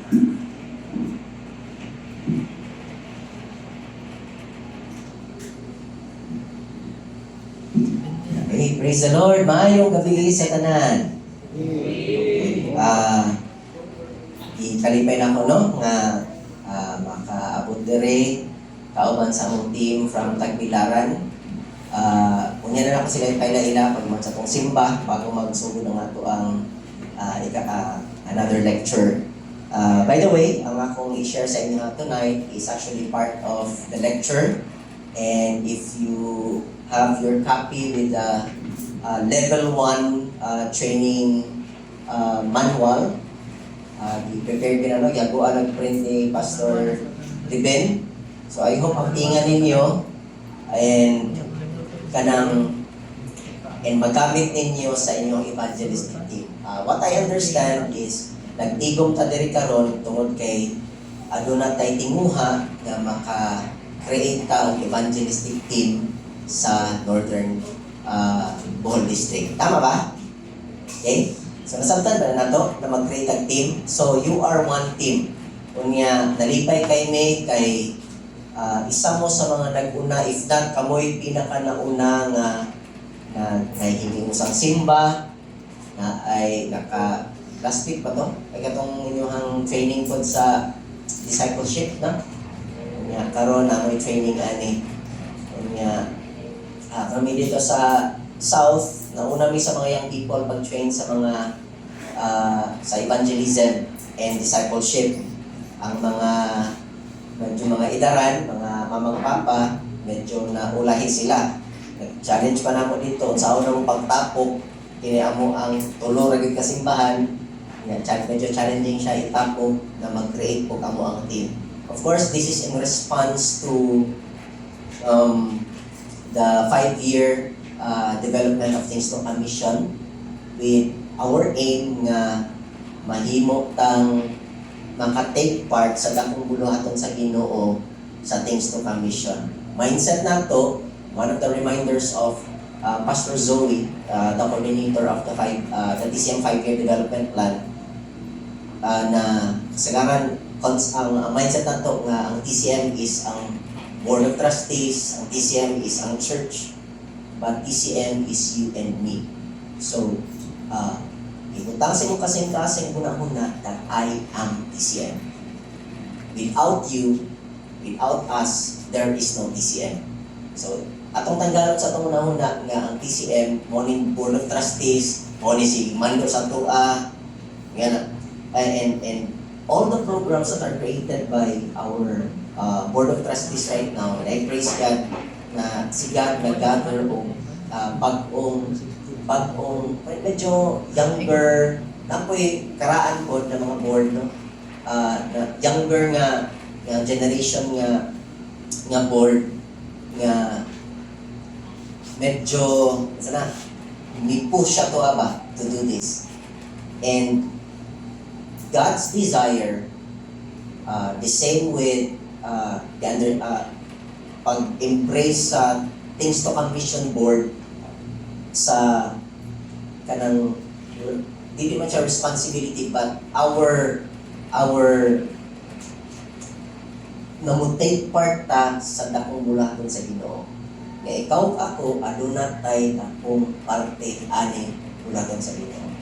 Okay, praise the Lord. Maayong gabi sa tanan. Ikalipay na ako, no? Nga makaabot dire kauban sa among team from Tagbilaran. Unya na ako sila ipailaila pag sa tong simba bago magsugod ang ato ang another lecture. By the way, ang akong i-share sa inyo tonight is actually part of the lecture. And if you have your copy with the level 1 training manual, i-prepare din gaguan nag-print ni Pastor Riben. So I hope ang tingan ninyo and magamit ninyo sa inyong evangelistic team. What I understand is nagtigom ta diri karon tungod kay aduna tay tinguha nga maka-create ta og evangelistic team sa Northern Bohol District. Tama ba? Okay? So nasabtan ba na nato na mag-create ang team? So you are one team. Unya nalipay kay May kay isa mo sa mga nag-una, if not kamoy pinaka nauna nga hindi usang simba na ay naka last week pa to ay katong inyong training pod sa discipleship na unya karon na may training ani unya kami dito sa South nauna mi sa mga young people pag-train sa mga sa evangelism and discipleship. Ang medyo mga idaran, mga mamang papa, medyo naulahi sila. Nag-challenge pa namo dito sa unang pagtapok, kiniamo ang tulo ra gid kasimbahan. Medyo challenging siya itapok na mag-create po kamo ang team. Of course, this is in response to the 5-year development of Things to Commission with our aim nga mahimo tang maka-take part sa dakong buluhaton sa Ginoo sa Things to Commission. Mindset nato, one of the reminders of Pastor Zoe, the coordinator of the TCM 5-year development plan, na kasagaran ang mindset nato nga ang TCM is ang Board of Trustees, ang TCM is ang church, but TCM is you and me. So, ibutang sa mong kasing-kasing huna-huna that I am TCM. Without you, without us, there is no TCM. So, atong tanggalon sa atong huna-huna nga ang TCM, morning Board of Trustees, morning si Mando Santua, and all the programs that are created by our Board of Trustees right now, and I praise God na si God nag-gather o pag-ong medyo younger na po'y karaan po ng mga board, no? Na younger nga generation nga board nga medyo sana ni-push siya to do this. And God's desire, the same with pag-embrace sa Things to Commission board sa kanang dili man siya responsibility but our namutay part ta sa dakong bulaton sa Ginoo. Nga ikaw ako aduna tay dakong parte ani bulaton sa Ginoo.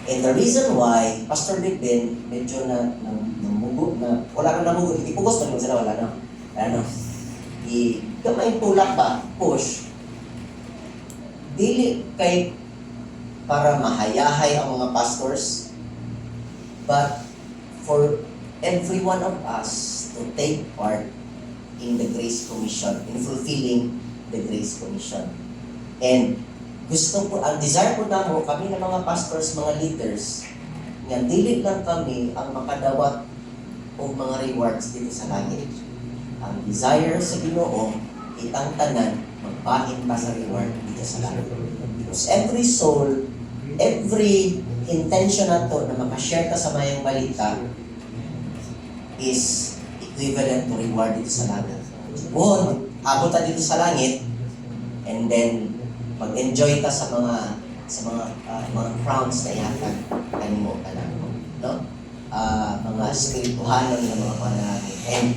And the reason why Pastor Riben medyo namugo na wala na namugo, hindi pugos man sila wala na. Kamay tulak ba push dili kay para mahayahay ang mga pastors, but for every one of us to take part in the Grace Commission, in fulfilling the Grace Commission. And gusto ko, ang desire ko na mo, kami na mga pastors, mga leaders, nga dili lang kami ang makadawat o mga rewards dito sa langit. Ang desire sa Ginoo, itang tanan, magpahin pa sa reward dito sa langit. Because every soul, every intention na to na makashare ka sa mayang balita is equivalent to reward dito sa langit. Buhon, abot ta dito sa langit, and then mag-enjoy ka sa mga crowns na ihatag kanimo kanang, no? Mga espirituhanon ng mga panalangin. And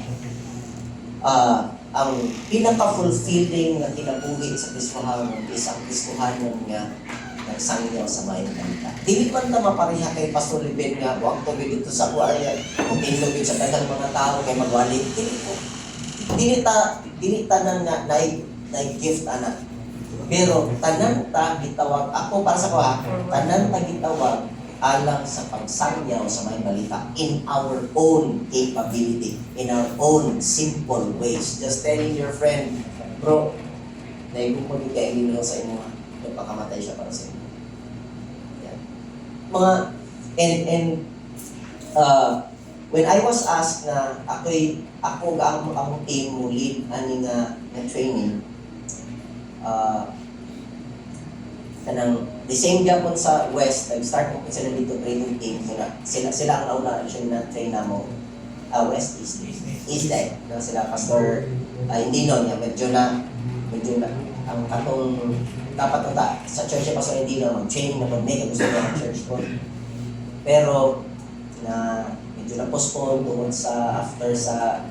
ang pinaka-fulfilling na kinabuhi sa Kristohanon is ang Kristohanon nga nagsangyaw sa mga balita. Dili man ta mapareha kay Pastor Liben nga, huwag to dito sa kuwarya, kung tinlogin sa daghang mga tao kay magwalik. Dili tanan nga na-gift anak. Pero tanan ta gitawag, ako para sa kuha, tanan ta gitawag alang sa pagsangyaw sa mga balita in our own capability, in our own simple ways. Just telling your friend, bro, naibukod ka ilinaw sa inyo, nagpakamatay siya para sa inyo. Yan. Mga, when I was asked na ako ang team mo lead ani nga training, kanang the same gapon sa West, nag-start mo sila dito training team, sila ang nauna actually na train na mo West East Light, no? Sila Pastor Indino niya, medyo na ang katong dapat na sa church niya Pastor Indino mag-training na mag-make gusto niya ng church ko, pero na medyo na postpone tungkol sa after sa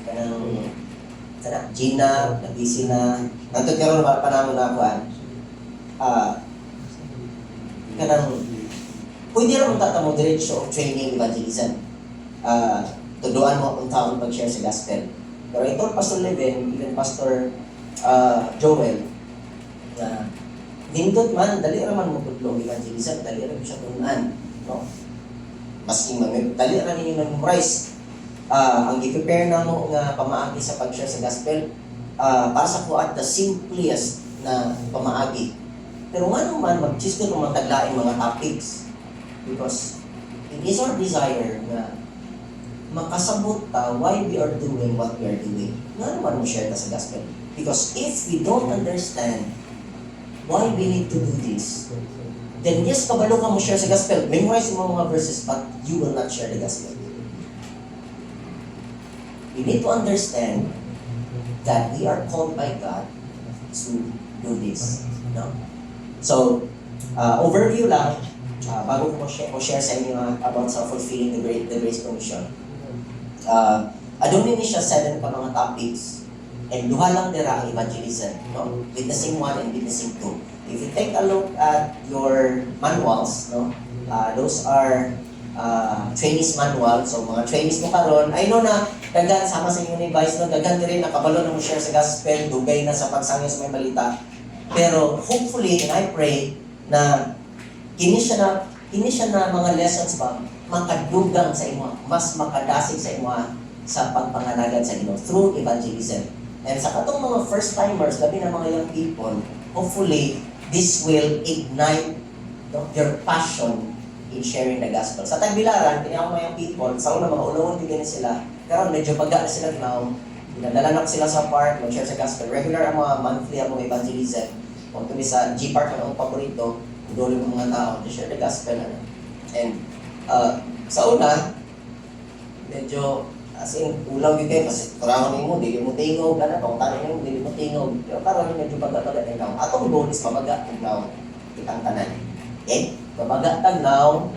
kanang Gina, na-busy na nandun karoon na panahon na akuan kanang pwede rin magtatamo diretso of training evangelism. Tuduan mo akong taon pag-share sa gospel. Pero ito, Pastor Leven, even Pastor Joel, na nindot man, dali raman mo tudlong evangelism, dali raman siya tunan. No? Maski dali raman ninyo memorize. Ang i-prepare na mo nga pamaagi sa pag-share sa gospel, para sa kuat the simplest na pamaagi. Pero nga naman, mag-choose ko itong mataglaing mga topics. Because it is our desire na makasabot ta why we are doing what we are doing. Nga naman mo share ta sa gospel. Because if we don't understand why we need to do this, then yes, kabalo ka mo share sa gospel. Memorize mo mga verses, but you will not share the gospel. We need to understand that we are called by God to do this. No? So, overview lang, bago ko share sa inyo about sa fulfilling the Grace Commission. Adun ni siya 7 pa mga topics, and duha lang dira ang evangelism, no? Witnessing 1 and witnessing 2. If you take a look at your manuals, no? Those are trainees manual. So mga trainees mo karon, I know na daghan sama sa inyo ni Vice, no? Daghan din nakabalo na mo share sa gospel, dugay na sa pagsangyo sa may balita. Pero hopefully, and I pray na kini siya na mga lessons ba makadugang sa imo, mas makadasig sa imo sa pagpanganagan sa Ginoo through evangelism. And sa katong mga first timers, labi na mga young people, hopefully this will ignite your passion in sharing the gospel. Sa Tagbilaran, kini ako mga young people, sa una mga ulawon tignan sila, karon medyo pagka na sila now. Dinadala na sila sa park, mag-share sa gospel. Regular ang mga monthly ang mga evangelism. Kung tuloy sa G-Park ang paborito, idolo ng mga tao to share the gospel. And sa una, medyo as in, ulaw yun kayo kasi kurahon mo, dili mo tingog, kung tanong mo, dili mo tingog. Pero karoon medyo baga-baga tagnaw. Atong goal is mabaga tagnaw kitang tanan. Okay? Mabaga tagnaw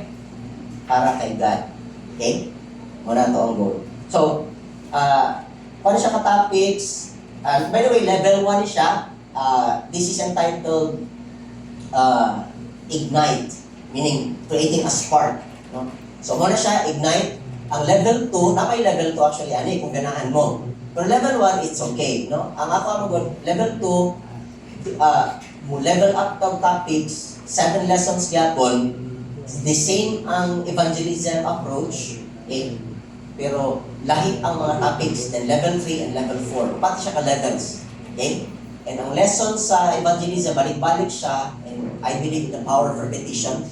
para kay God. Okay? Muna ito ang goal. So, paano siya ka-topics? By the way, level 1 siya. This is entitled Ignite, meaning creating a spark. No? So, muna siya, Ignite. Ang level 2, na may level 2 actually, kung ganahan mo. Pero level 1, it's okay. No? Ang ako level 2, mo level up ng topics, 7 lessons yapon, the same ang evangelism approach, okay? Pero lahi ang mga topics, then level 3 and level 4. Pati siya ka-levels. Okay? And ang lesson sa evangelism, balik-balik siya, and I believe in the power of repetition.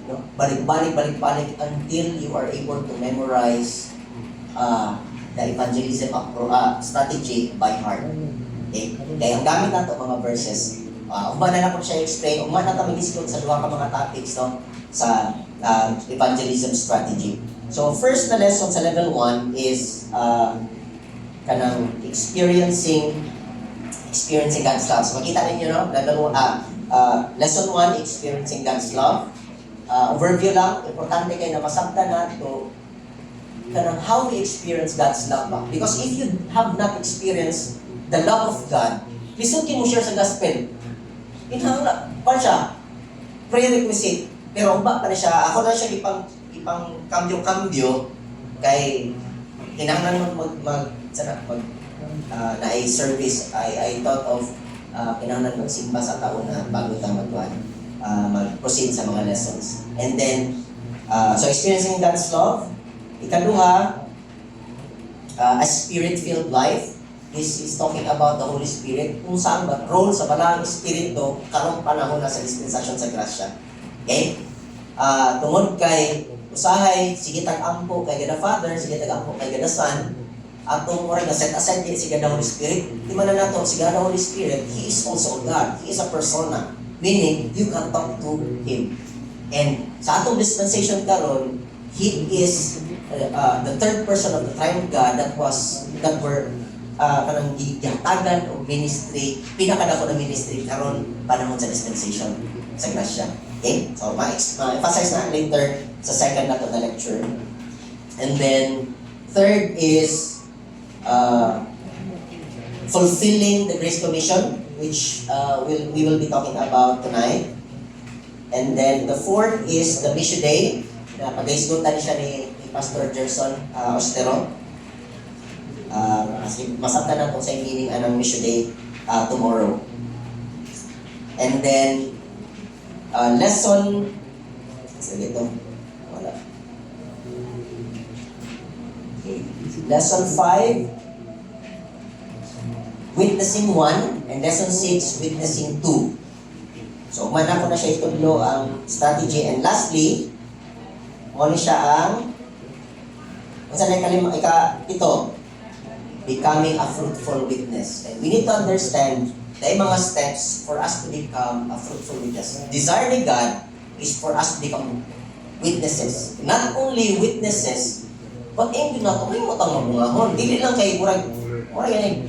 No? Balik-balik until you are able to memorize the evangelism strategy by heart. Okay? Kaya ang gamit nato mga verses, umana na po siya explain, umana na kami disclose sa duha ka mga topics, no? Sa evangelism strategy. So, first na lesson sa level 1 is kanang experiencing God's love. So, makita ninyo, no? Level 1, lesson 1, experiencing God's love. Overview lang, importante kayo na masabtan na ito kanang how we experience God's love ba. Because if you have not experienced the love of God, lisod mo share sa gospel. Inhangla pa siya. Prerequisite. Pero uba pa na siya. Ako na siya ipang kambyo-kambyo kay kinahanglan na a service. I thought of kinahanglan magsimba sa taon na bago tayo mag-proceed sa mga lessons. And then, so experiencing God's love. Ikaduha, a spirit-filled life. This is talking about the Holy Spirit. Kung saan ba role sa Banal Espiritu karong panahon na sa dispensasyon sa grasya. Okay? Tungod kay usahay, sige tag-ampo kay God the Father, sige tag-ampo kay God the Son, atong oras na set aside si God the Holy Spirit. Di man na nato, si God the Holy Spirit, He is also God. He is a persona. Meaning, you can talk to Him. And sa atong dispensation karon, He is the third person of the triune God that were kanang gihatagan o ministry, pinakadako na ministry karon panahon sa dispensation sa grasya. Okay? So, ma-emphasize na later sa second na to na lecture. And then, third is fulfilling the Grace Commission, which we will be talking about tonight. And then, the fourth is the Mission Day. Pag-isgutan siya ni Pastor Gerson Ostero. Masabtan na kung sa meaning anong Mission Day tomorrow. And then, lesson, sige ito, wala. Okay. Lesson 5, witnessing 1, and lesson 6, witnessing 2. So, umana ko na siya itudlo ang strategy. And lastly, muna siya ang ito, becoming a fruitful witness. And we need to understand the mga steps for us to become a fruitful witness. Desire ni God is for us to become witnesses. Not only witnesses, but hindi na ito, may mutang mabungahon. Hindi lang kayo, murag yan,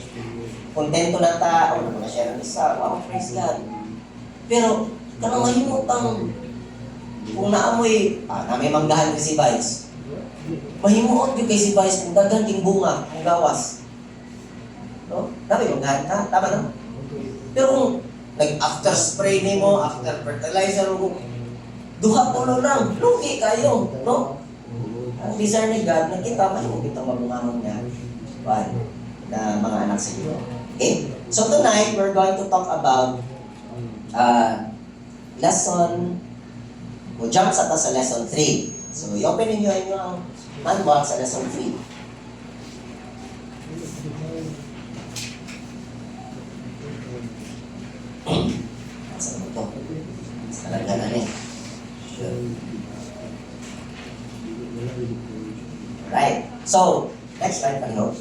kontento na ta, o na-share ng isa, wow, praise God. Pero, kanang mahimutang, kung naamoy, may manggahan kay si Vice, mahimuot yung kay si Vice kung dagang ting bunga, kung gawas. No? Dami manggahan ka, tama na? Pero kung after spray ni mo, after fertilizer mo, duha pulo lang, lugi kayo, no? Ang desire ni God, nakita, mahimuot itong mabungamon niya, na mga anak sa iyo. Okay? So tonight, we're going to talk about lesson. We'll jump sa lesson 3. So, i-open ninyo ang manual sa lesson 3. Saan mo ito? Talaga na rin. Sure. Alright. So, next slide pa no?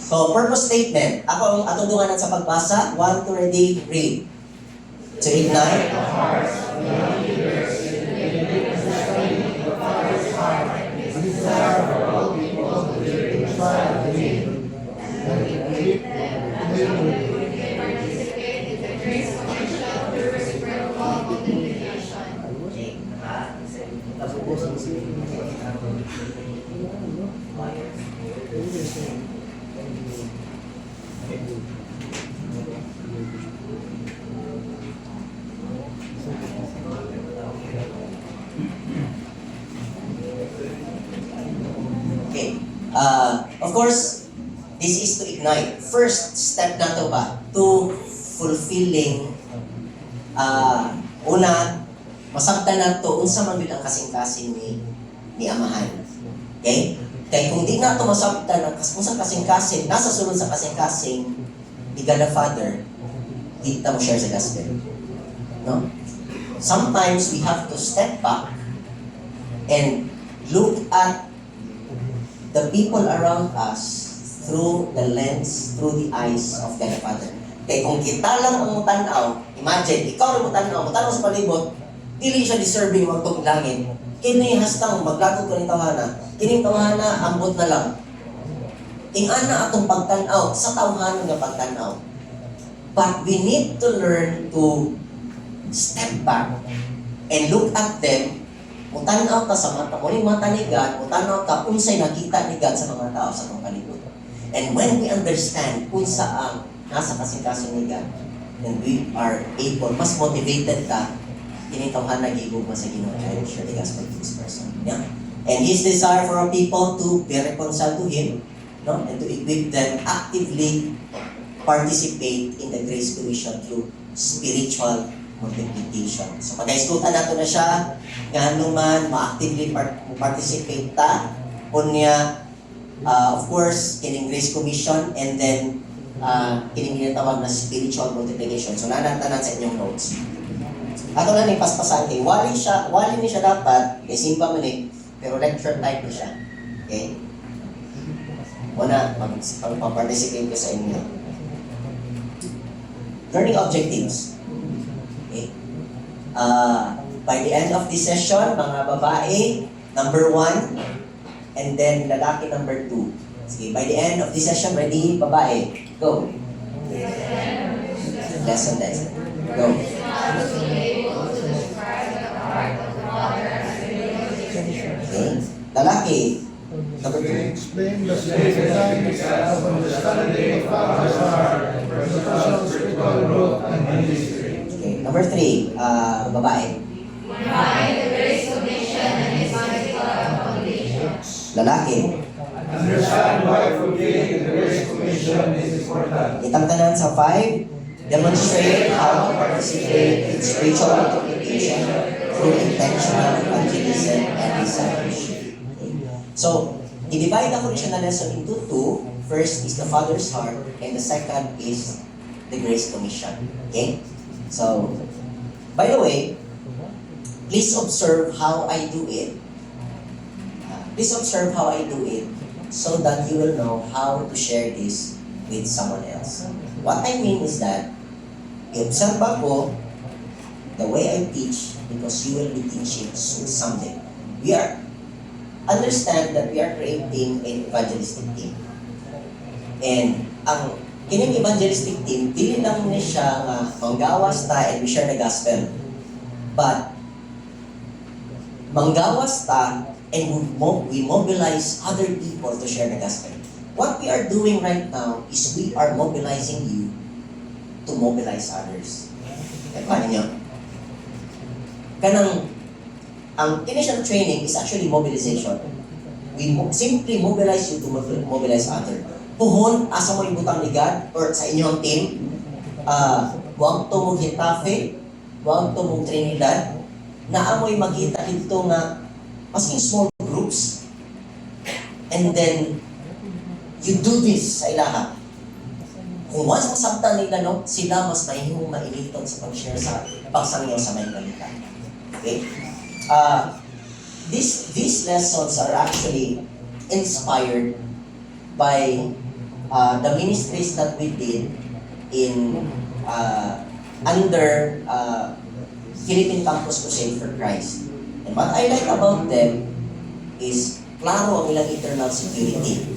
So, purpose statement. Ako ang atudunganan sa pagbasa. 1, 2, ready, read. To ignite the hearts of young leaders in the study of the Father's heart, His desire for all people to live in the sight of Him, and to equip them until they participate in the grace commission of the reciprocal multiplication. Okay. Of course, this is to ignite. First step na to ba? To fulfilling una, masabtan na to unsa man bilang kasing-kasing ni Amahan. Okay? Kaya kung di na ito masabtan ang unsa kasing-kasing, nasa sulod sa kasing-kasing ni God the Father, di ta mo share sa gospel. No? Sometimes we have to step back and look at the people around us through the lens, through the eyes of God the Father. Kaya kung kita lang ang mutanaw, imagine, ikaw ang mutanaw sa palibot, dili siya deserving magtong langit. Kini hastang maglatod ka ni tawhana. Kining tawhana, ambot na lang. Ingana atong pagtanaw, sa tawhana nga pagtanaw. But we need to learn to step back and look at them, mutanaw ka sa mata, muling mata ni God, mutanaw ka unsay nakita ni God sa mga tao sa itong kalibutan. And when we understand unsa ang nasa kasing-kasing ni God, then we are able, mas motivated ka, kinitawhan na gigugma sa Ginoo and share the gospel to this person. Yeah? And His desire for our people to be reconciled to Him, no? And to equip them actively participate in the Grace Commission through spiritual multiplication. So pag-iskutan nato na siya, nga naman ma-actively participate ta, unya, of course, kining Grace Commission, and then kining ginatawag na spiritual multiplication. So nanatanan sa inyong notes. Ato na ni paspasan kay wali ni siya dapat, kay simpa man pero lecture type na siya. Okay? Una, mag-participate ko sa inyo. Learning objectives. Okay? By the end of this session, mga babae, number 1, and then lalaki, number 2. Sige, by the end of this session, ready, babae, go. Lesson. Go. Okay. Lalaki, number 2. Explain the spiritual times of understanding of Father's heart, personal spiritual growth and ministry. Okay. Number 3, babae. Behind the Grace Commission and its physical accomplishments. Lalaki. Understand why fulfilling the Grace Commission is important. Itang tanan sa 5, demonstrate how to participate in spiritual multiplication through intentional evangelism and discipleship. Okay. So, i-divide ako siya na lesson into 2. First is the Father's heart, and the second is the Grace Commission. Okay? So, by the way, please observe how I do it. Please observe how I do it so that you will know how to share this with someone else. What I mean is that, i-observe ako the way I teach because you will be teaching someday. Understand that we are creating an evangelistic team. And ang kining evangelistic team, dili lang ni siya nga manggawas ta and we share the gospel. But manggawas ta and we mobilize other people to share the gospel. What we are doing right now is we are mobilizing you to mobilize others. Kaya paano nyo? Ang initial training is actually mobilization. We simply mobilize you to mobilize others. Puhon, asa mo ibutang ni God or sa inyong team, huwag to mong Hitafe, huwag to mong Trinidad, na amoy magkita dito nga as in small groups. And then, you do this sa ilaha. Kung once masabtan nila, no, sila mas mahihimong mainiton sa pag-share sa pagsangyaw sa may balita. Okay? These lessons are actually inspired by the ministries that we did in under Philippine Campus Crusade for Christ. And what I like about them is klaro ang ilang internal security.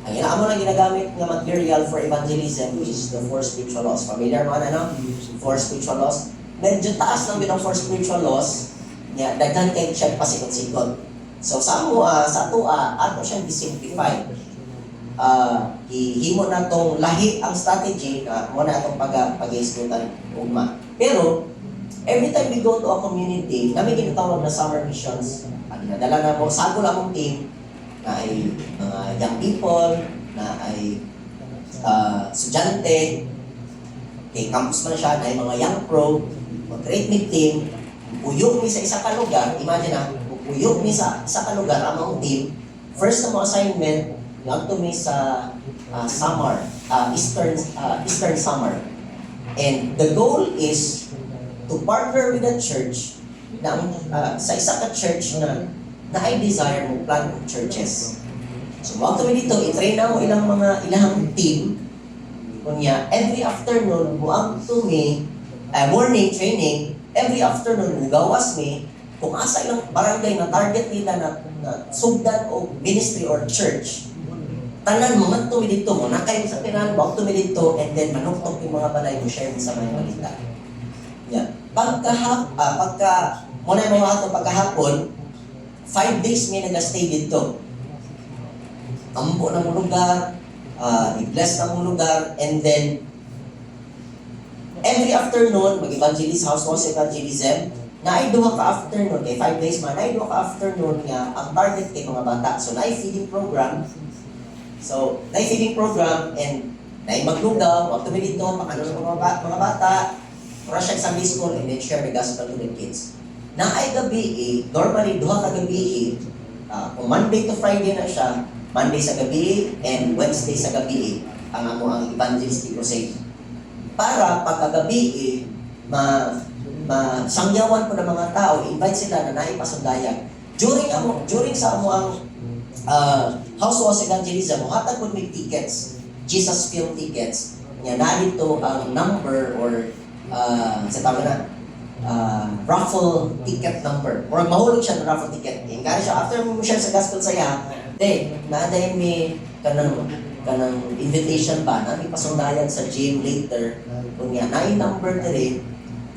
Ang inaamo lang ginagamit nga material for evangelism, which is the 4 spiritual laws. Familiar mo ano? 4 spiritual laws. Medyo taas lang bitang 4 spiritual laws. Yeah, daghan kay siya pasikot-sikot. So sa ato siyang disimplify. Himo na tong lahi ang strategy na mo na atong pag-iskutan ugma. Pero every time we go to a community, namin ginatawag na summer missions. Nadala na mo, sago lang mong team na ay mga young people, na ay estudyante, kay campus man siya, na ay mga young pro, mag-create meet team, uyok mi sa isa ka lugar, imagine na, uyok mi sa isa ka lugar, ang mga team, first na mo assignment, lang to mi sa summer, Eastern summer. And the goal is to partner with the church na sa isa ka church na I desire mo plant churches. So, wag kami dito, i-train na mo ilang team. Kunya, every afternoon, buang to me, morning training, every afternoon, gawas me, kung asa ilang barangay na target nila na sugdan o ministry or church, tanan mo, man to me dito mo, nakay sa pinan, wag to me dito, and then manuktok yung mga balay mo, share mo sa mga balita. Yeah. Pagka muna yung mga ato pagkahapon, 5 days may nag-stay dito. Ampo na mong lugar, i-bless na mong lugar, and then, every afternoon, mag-evangelist, house was evangelism, na ay duha ka afternoon, 5 days man, na ay duha ka afternoon nga, ang target kay mga bata. So, na ay feeding program. So, na ay feeding program, and na ay maglugaw, wag tumilito, pakano ng mga bata, para siya Sunday school, and then share the gospel to the kids. Na ay gabi, normally, duha ka gabi, kung Monday to Friday na siya, Monday sa gabi, and Wednesday sa gabi, ang evangelistic crusade. Para pagkagabi, masangyawan po ng mga tao, invite sila na naipasundayag. During sa ang house was evangelism, hatag po may tickets, Jesus Film tickets, nga narito ang number or sa tawag na, raffle ticket number. Or mahulog siya ng raffle ticket. Kaya siya, after mo siya sa gospel saya, naaday may kanang invitation ba, nami pasundayan sa gym later, kung nga, na number na rin,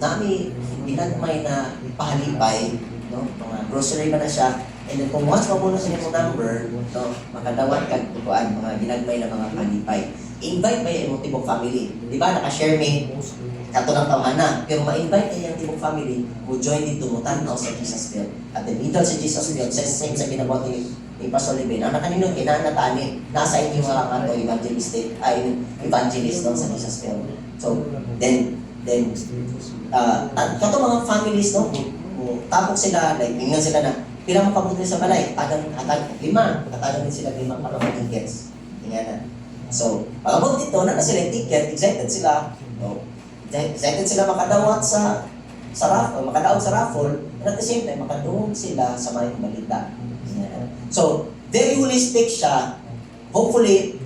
nami binagmay na pahalipay, no? Mga grocery ba na siya, and then kung once mabuno sa inyong number, no, makadawat ka, tukuan, mga ginagmay na mga pahalipay. Invite ba yung tibok family? Di ba, nakashare me, katulang tawhan na, pero ma-invite niya yung tibok family, mo join dito, mo tanaw sa Jesus Field. At the middle sa Jesus Field, same sa ginawa ni Pastor Levin, ang nakaninong kinanatani, nasa inyo mga evangelist doon sa Jesus Field. So, then, kato mga families, no, tapok sila, like, ingnan sila na, pila mo kabuti sa balay, atag 5, atagan din sila 5 para mga tickets. Ingnan na. So, pagabot dito, na sila yung ticket, excited sila, no, excited sila makadawat sa raffle, makadaog sa raffle, and at the same time, makadawag sila sa mga balita. So, very holistic siya. Hopefully,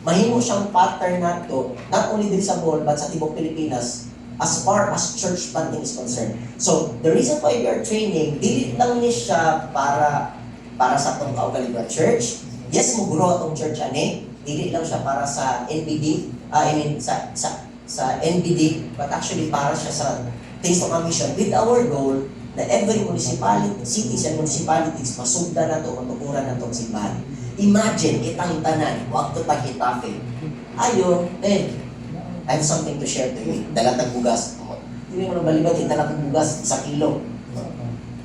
mahimo siyang pattern na to, not only din sa Bohol, but sa Tibok Pilipinas, as far as church planting is concerned. So, the reason why we are training, dili lang ni siya para sa itong kaugalingan church. Yes, muguro itong church ani. Dili lang siya para sa NBD, sa NBD, but actually para siya sa Taste of Mission with our goal na every municipality, cities and municipalities, masugda na ito, matukuran na itong simbahan. Imagine, itang tanan, wag ito tag-itafe. Ayo, I have something to share to you. Dalatag bugas. Hindi mo nabalibat yung dalatag bugas, 1 kilo.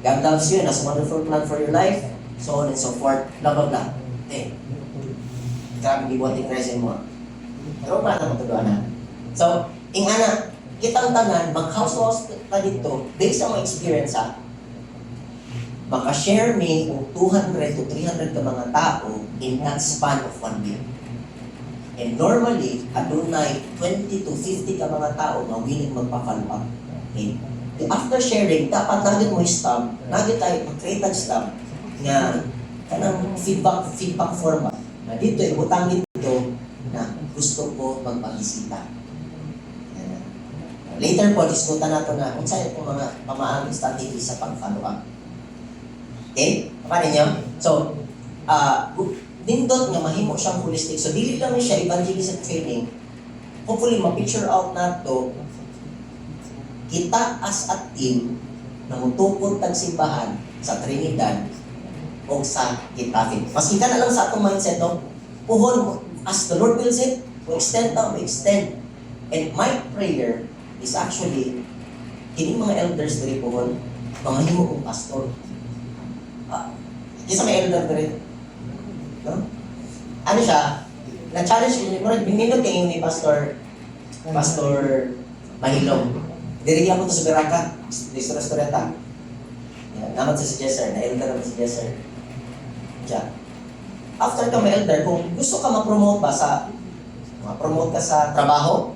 God loves you, and has a wonderful plan for your life, so on and so forth, blah, blah, blah. Grabe, gibuhat yung present mo. Pero ba na matuduan na? So, ingana, kitang tanan, mag-house ka dito, based sa mga experience maka-share me kung 200 to 300 ka mga tao in that span of 1 year. And normally, adunay 20 to 50 ka mga tao na willing magpa-follow up. Okay? After sharing, dapat nagit mo stamp, nagit tayo mag-create ng stamp nga kanang feedback format. Na dito, ibutang dito na gusto ko magpabisita. Later po, diskutan natin na kung saan itong mga pamaaming strategy sa pag-follow up. Okay? Paano niyo? So, nindot nga mahimo siyang holistic. So, dili lang siya evangelism training. Hopefully, ma-picture out na to kita as a team na mutukod tag simbahan sa Trinidad o sa Getafe. Mas kita na lang sa atong mindset, no? Puhon, as the Lord wills it, we extend. And my prayer is actually, kining mga elders diri puhon, mga himo kong pastor. Kisa may elder diri. No? Ano siya? Na-challenge ko, binindot kayo ni Pastor Mahilong. Diri ako to sa Biraca, dito sa Storeta. Naman si Jesser, na-elder naman si Jesser. Diyan. After ka ma-elder, kung gusto ka ma-promote ba ma-promote ka sa trabaho,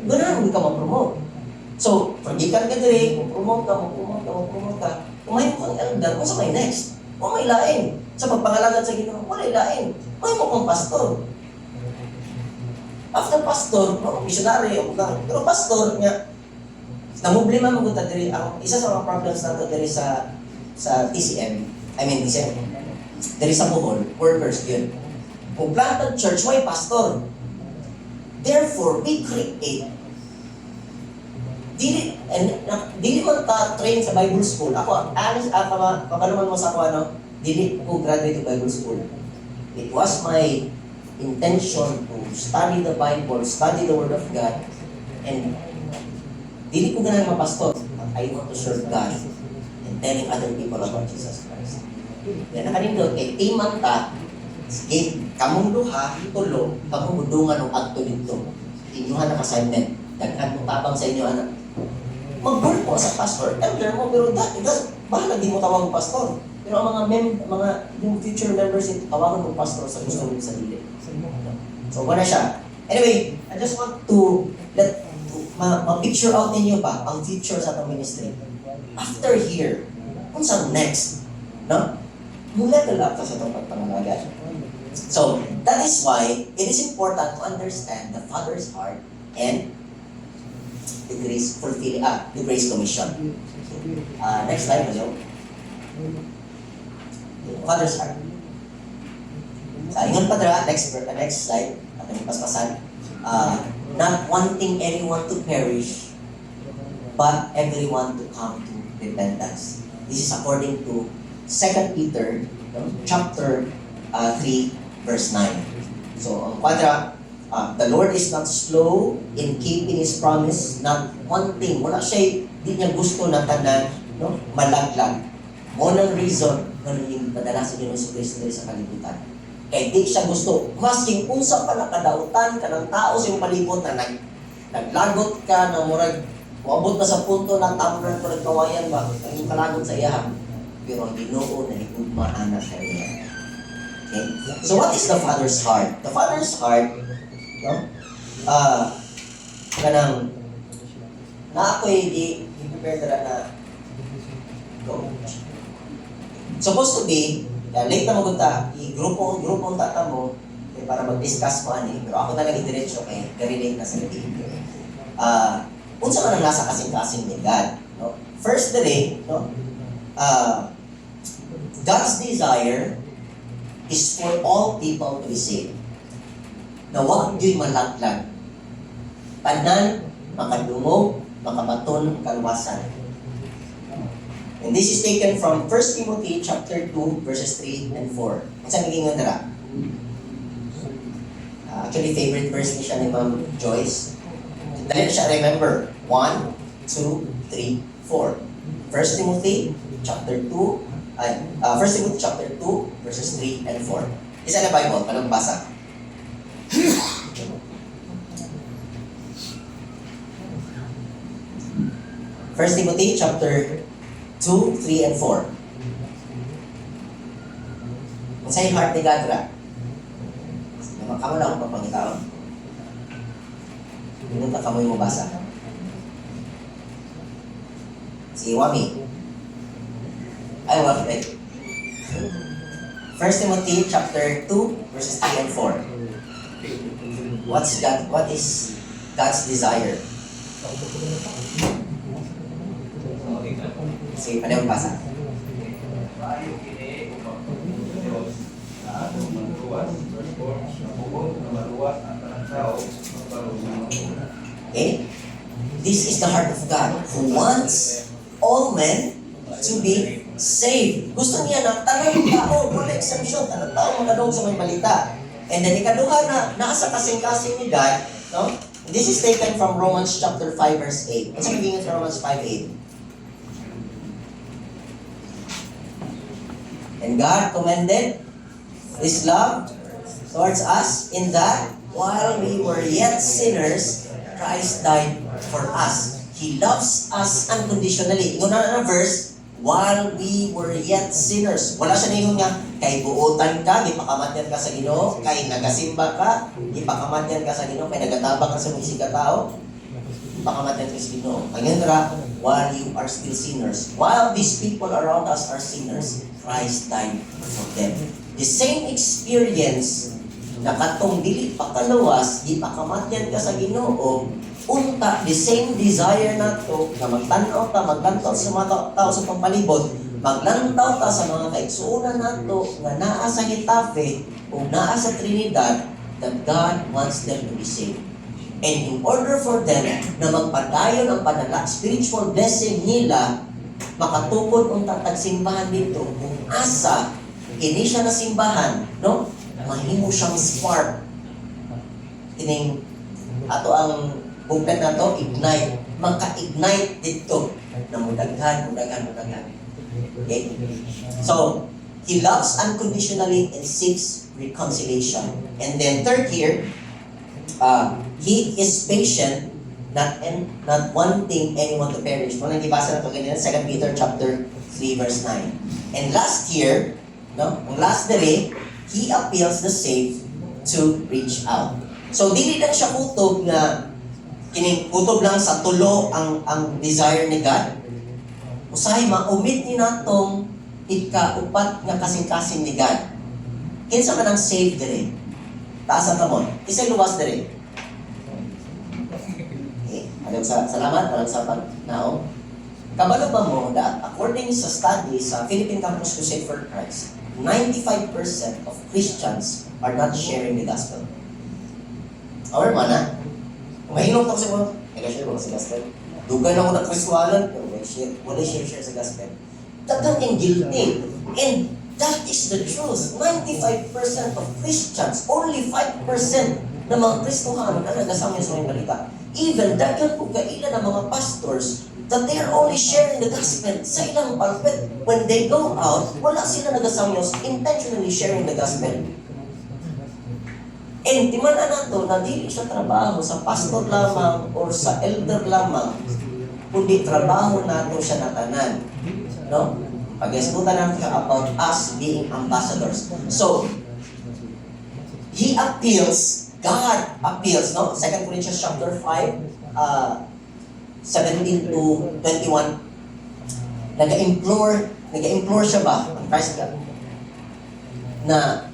ganahan ka ma-promote. So, pagdikan ka diri, kung promote ka. Kung may mo kang elder, kung sa may next, kung may laing. Sa pagpangalagan sa Ginoo, wala laing. May mo kang pastor. After pastor, missionary, pero pastor nga, namumblema mo ta diri ang isa sa mga problems nato diri sa TCM. Diri sa Bohol, workers yun. Kung planted church, why pastor? Therefore, we create dili man ta train sa Bible school. Ako, honest, kapaluman mo sa ako, dili ko graduate sa Bible school. It was my intention to study the Bible, study the Word of God, and dili ko ganang mapastor. I want to serve God and telling other people about Jesus Christ. Kaya nakanindot, kay timan ta, sige, kamong duha, tulo, kamong budungan ng agto dito. Inyuhan ang assignment. Daghan mo tapang sa inyo, anak. Mag-work po sa pastor. Elder mo, pero bahala di mo tawag pastor. Pero ang yung future members, tawagan mo pastor sa gusto mo sa dili. So, wala siya. Anyway, I just want to ma-picture out ninyo pa ang future sa itong ministry. After here, kung saan next? No? Level up sa itong pagpangalaga. So, that is why it is important to understand the Father's heart and the Grace Commission. Next slide, Majo. Father's heart. Sa ingon pa dira, next slide, ating paspasan. Not wanting anyone to perish, but everyone to come to repentance. This is according to 2 Peter chapter 3, verse 9. So, ang kwadra, the Lord is not slow in keeping His promise, not wanting, wala siya, di niya gusto na tanan, malaglag. Monang reason, ganun yung padala sa Diyos Kristo sa kalibutan. Kaya di siya gusto, masking unsa pa na kadautan ka ng tao sa iyong palibot na naglagot ka na murag, uabot na sa punto na tamran ko nagkawayan ba, ang iyong kalagot sa iya. Pero ang Ginoo na higugmaan na sa iya. Okay? So what is the Father's heart? The Father's heart, kanang, na ako'y i-prepare na go. Supposed to be, late na magunta, i-grupong tata mo, para mag-discuss mo ani. Pero ako na lang i-diretso kay relate na sa lagi. Unsa man ang nasa kasing-kasing ni God. No? First day, God's desire is for all people to be saved. Na huwag diyo'y malaglag. Tanan, makadungog, makabaton, kaluwasan. And this is taken from 1 Timothy chapter 2, verses 3 and 4. Ang saan naging nandara? Actually, favorite verse ni siya ni Ma'am Joyce. Dali na siya remember. 1, 2, 3, 4. 1 Timothy chapter 2, 1 Timothy chapter 2, verses 3 and 4. Isa na Bible, palang basa. First Timothy chapter 2, 3, and 4. Kung sa'yo heart ni God ra, kamo na akong papangitaon. Pinunta ka mo yung mabasa. Si Wami. Ay, Wami. 1 Timothy chapter 2, verses 3 and 4. What is God's desire? Sige, paano yung basa? Okay? This is the heart of God who wants all men to be saved. Gusto niya na tanang tao, wala exemption, tanang tao makadong sa may balita. And then ikaduha na nasa kasing-kasing ni God, no? This is taken from Romans chapter 5 verse 8. Ano sa naging sa Romans 5:8? And God commended His love towards us in that while we were yet sinners, Christ died for us. He loves us unconditionally. Ingon na verse, while we were yet sinners. Wala siya ningon nga, kay buotan ka, ipakamatyan ka sa Ginoo, kay nagasimba ka, ipakamatyan ka sa Ginoo, kay nagatabang ka sa mga isig katao, ipakamatyan ka sa Ginoo. Kanya ra, while you are still sinners. While these people around us are sinners, Christ died for them. The same experience na katong dili pakaluwas, ipakamatyan ka sa Ginoo, unta, the same desire nato na magtanaw ta, maglantaw sa mga tao sa pampalibot, maglantaw ta sa mga kaigsuonan nato nga naa sa Getafe o naa sa Trinidad, that God wants them to be saved. And in order for them na magpadayon ang spiritual blessing nila, makatukod ang tatag simbahan dito, kung asa, ini siya na simbahan, no? Mahimo siyang spark. Kining, ato ang booklet na to, ignite. Maka-ignite dito na mudaghan. Okay? So, He loves unconditionally and seeks reconciliation. And then third here, He is patient, not wanting anyone to perish. Kung nagibasa na ito ganyan, 2 Peter chapter 3 verse 9. And last here, no, ang last dere, He appeals the saved to reach out. So dili lang siya kutob na kining kutob lang sa tulo ang desire ni God. Usahay maumit ni natong ika-upat nga kasing-kasing ni God. Kinsa man ang saved dere? Taas ang kamon. Isay luwas dere. Okay. Salamat para sa pagnaong. Kabalo ba mo that according sa study sa Philippine Campus Crusade for Christ, 95% of Christians are not sharing the gospel. Or mana? Mahinom ko sa mga, nag-share ko sa gospel. Dugay na ako na Kriswalan, pero wala share sa gospel. Dagang yung guilty. And that is the truth. 95% of Christians, only 5% na mga Kristohanon ang nagasama sa mga balita. Even dagang po kailan ng mga pastors that they are only sharing the gospel sa ilang pulpit. When they go out, wala sila nagasangos intentionally sharing the gospel. And di man na nato na dili siya trabaho sa pastor lamang or sa elder lamang, kundi trabaho nato siya na tanan. No? Pag-eskutan natin siya about us being ambassadors. So, He appeals, God appeals, no? 2 Corinthians chapter 5, 17 to 21, nag-implore siya ba ang Christ God na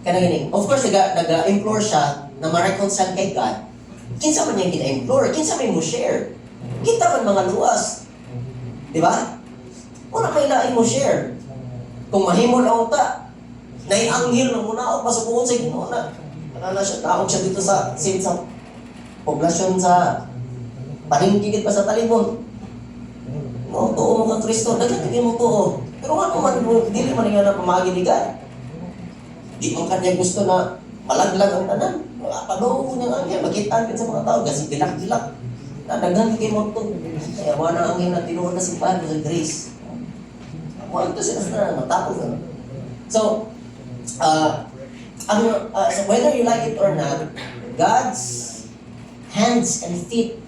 kanang of course nag-implore siya na ma-reconcile kay God. Kinsa man niya gina-implore, kinsa may mo share, kita man mga luwas, di ba? Wala may lain mo share. Kung mahimo na unta naianghel na muna ako pasubuon sa Ginoo na siya, taog siya dito sa poblasyon sa paningkigit pa sa talibon. No, tuo mo kang Kristo, nagkatigin mo tuo. Pero ano man, dili man nga na pamagi ni God. Di man kanya gusto na malaglag ang tanan. Panood ko niyang angel, makitaan sa mga tao, kasi gilak-gilak. Nadaghan kay mo ito. Kaya wala na angel na tinuod na si Padre sa grace. Wala ito sila na matapos na. So, so whether you like it or not, God's hands and feet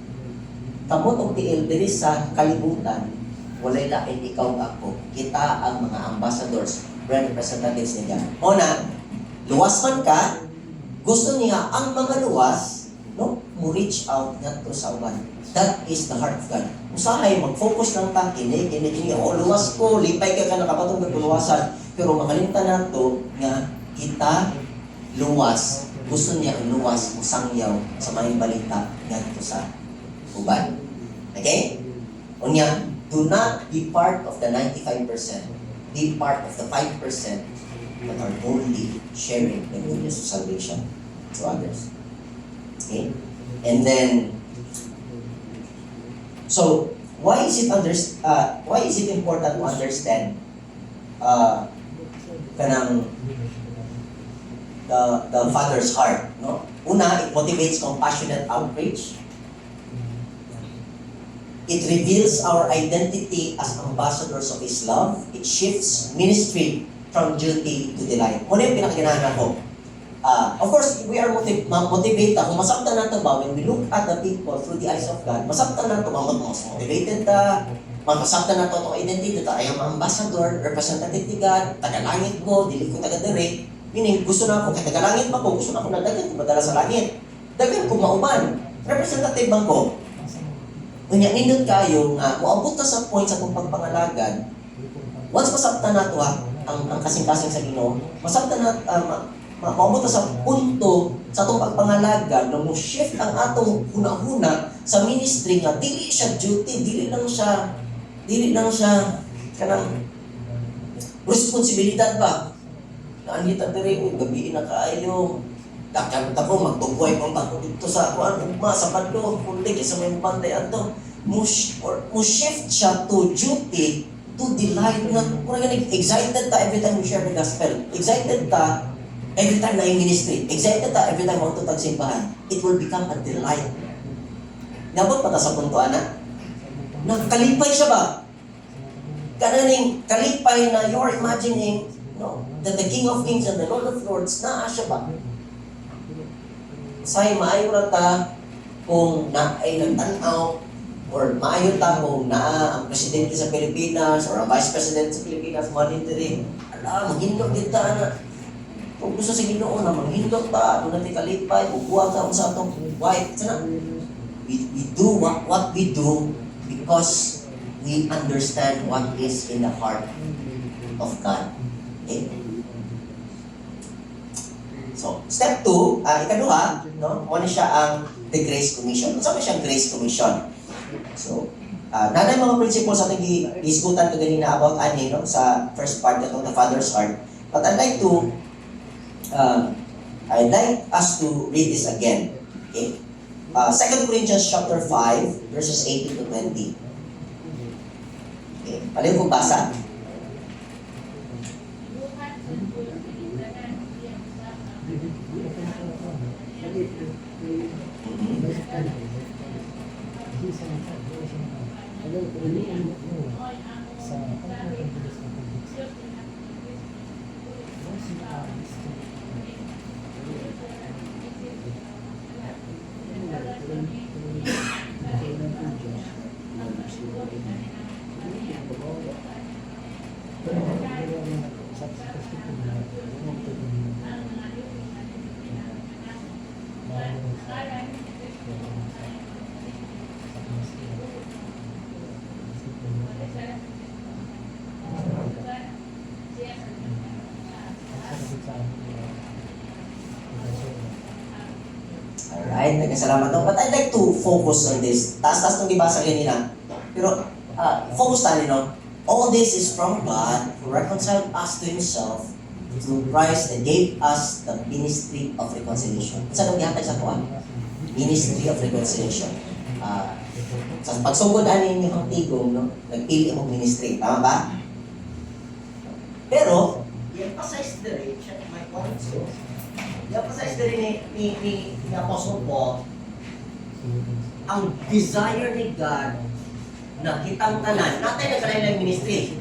kamot og tiil diri sa kalibutan, walay lain ikaw ako. Kita ang mga ambassadors, representatives ni God. Una, luwas man ka, gusto niya ang mga luwas, no, mo reach out ngadto sa uban. That is the heart of God. Usahay mag-focus lang ta kini o luwas ko, lipay ka nakapatong luwasan, pero makalimtan nato nga kita luwas, gusto niya ang luwas mo sangyaw sa mga balita ngadto sa uban. Okay? Unya, do not be part of the 95%. Be part of the 5% that are boldly sharing the good news of salvation to others. Okay? And then, so why is it important to understand kanang the Father's heart? No? Una, it motivates compassionate outreach. It reveals our identity as ambassadors of His love. It shifts ministry from duty to delight. Muna yung pinakaganahan ko. Of course, we are motivated. Kung masabtan nato ba, when we look at the people through the eyes of God, masabtan nato ba, mas motivated ta, masabtan nato itong identity ta, I am ambassador, representative ni God, taga-langit ko, dili ko taga-dire. Meaning, gusto na ako, kaya taga-langit pa ko, gusto na ako na dagan, madala sa langit. Dagan ko mauban. Representative bang ko? Kanya nindot kayo nga, muabot ta sa point sa pagpangalagan, once masabtan nato ang kasing-kasing sa Ginoo, masabtan na, maabot ta sa punto sa itong pagpangalagan na mo shift ang atong huna-huna sa ministry nga, dili siya duty, dili lang siya kanang responsibilidad ba? Naanita diri, gabi na kaayo, Dakamta ko, magtubuhay pang bako dito sa kuan, ugma, sa badlo, kundig, sa may bantay ato. Mo-shift siya to duty, to delight na, kung excited ta every time we share the gospel. Excited ta every time na yung ministry. Excited ta every time mo tutag simbahan. It will become a delight. Nabot pa ta sa punto, ana? Nagkalipay siya ba? Kananing kalipay na you're imagining, no, that the King of Kings and the Lord of Lords, naa siya ba? Say, maayo ra ta kung na ay nagtanaw or maayo ta kung naa ang presidente sa Pilipinas or ang vice president sa Pilipinas monitoring. Ala, maghindog din ta na. Kung gusto sa Ginoo na manghindog ta, kung natin kalipay, bubuwag ka sa atong white. Sana, we do what we do because we understand what is in the heart of God. Okay? So, step 2, ikaduha, no? Muna siya ang the Grace Commission. Ano ba siyang Grace Commission? So, nanay mga principles ating diskutan ko ganina about ani, no? Sa first part na the Father's Heart. But I'd like us to read this again. Okay? 2 Corinthians chapter 5, verses 18 to 20. Okay, paliw kong basa. Alright, nagkasalamat ako. But I'd like to focus on this. Taas-taas nung ibasa kanina. Pero, focus tayo, no? All this is from God who reconciled us to Himself through Christ and gave us the ministry of reconciliation. Saan ang gihatag sa kuha? Ministry of reconciliation. Sa pagsugod ani ni ang tigong, no? Nagpili ang ministry. Tama ba? Pero, i-emphasize the rin, check my point. I-emphasize the rin ni Apostle Paul, ang desire ni God na kitang tanan, natin nagkalain ng ministry.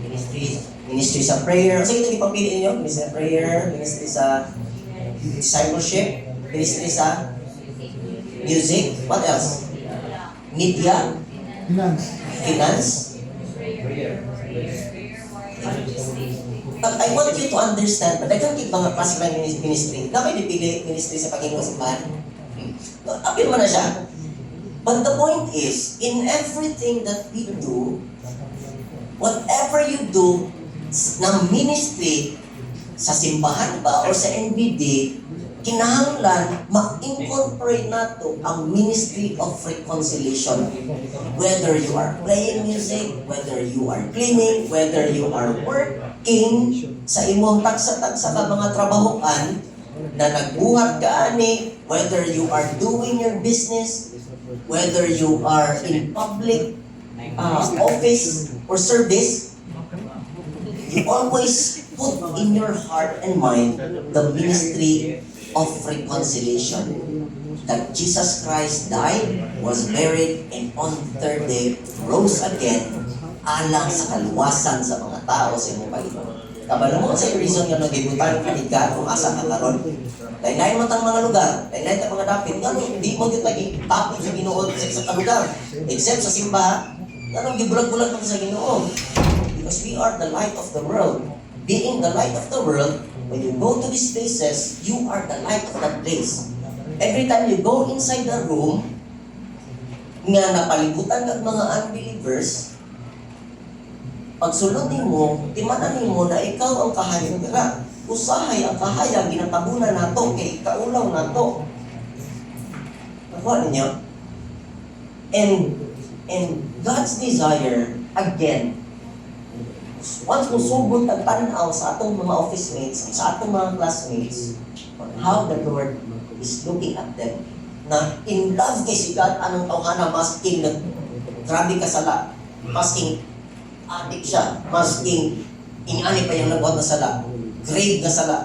Ministry sa prayer. Sige, ito ipapili ninyo. Ministry sa prayer, ministry sa discipleship, ministry sa music. What else? Media. Finance. But I want you to understand, but I can't keep mga klase ng ministry. Na may dipili ministry sa Panginoon sa Simbahan. Apil mo na siya. But the point is, in everything that we do, whatever you do ng ministry sa simbahan ba or sa NBD, kinahanglan ma-incorporate nato ang ministry of reconciliation. Whether you are playing music, whether you are cleaning, whether you are working sa imong tagsa-tagsa ka mga trabahoan na nagbuhat ka ani, whether you are doing your business, whether you are in public office or service, you always put in your heart and mind the ministry of reconciliation. That Jesus Christ died, was buried, and on the third day rose again alang sa kaluwasan sa mga tao sa imong Panginoon. Kabalo mo sa reason nga nagibutan ka ni God kung asa ka karon. Lain-lain man tang mga lugar, lain-lain tang mga dapit, ngano hindi mo gyud lagi tapos sa Ginoo sa lugar. Except sa simbahan, ngano gibulag-bulag man sa Ginoo. Because we are the light of the world. Being the light of the world, when you go to these places, you are the light of that place. Every time you go inside the room, nga napalibutan ng mga unbelievers, pagsulod mo, timanan mo na ikaw ang kahayag nila. Usahay ang kahayag, ginatabunan nato, kay kaulaw nato. Nakuha ninyo? And God's desire, again, once mo subot ang tanaw sa atong mga office mates, sa atong mga classmates, on how the Lord is looking at them na in love kay si God, anong tawhana, masking na grabe kasala, masking adik siya, masking inani pa yung nagbuhat na sala, grave na sala,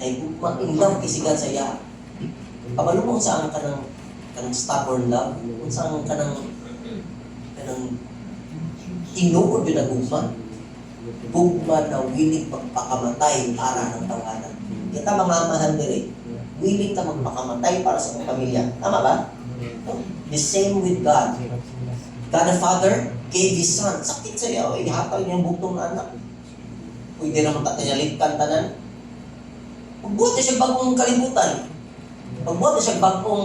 ay in love kay si God sa iya. Kabalo mo saan ka ng stubborn love, kung saan ka ng tinuod yung nagugma, gugma na willing magpakamatay para ng tawanan. Kita mamamahan dire, willing ka magpakamatay para sa iyong pamilya. Tama ba? The same with God. God the Father gave His Son. Sakit sa iyo, ihatag niya yung buktong na anak. Pwede naman tatinyalikkan tanan. Pagbuhat na siya bagong kalibutan. Pagbuhat na siya bagong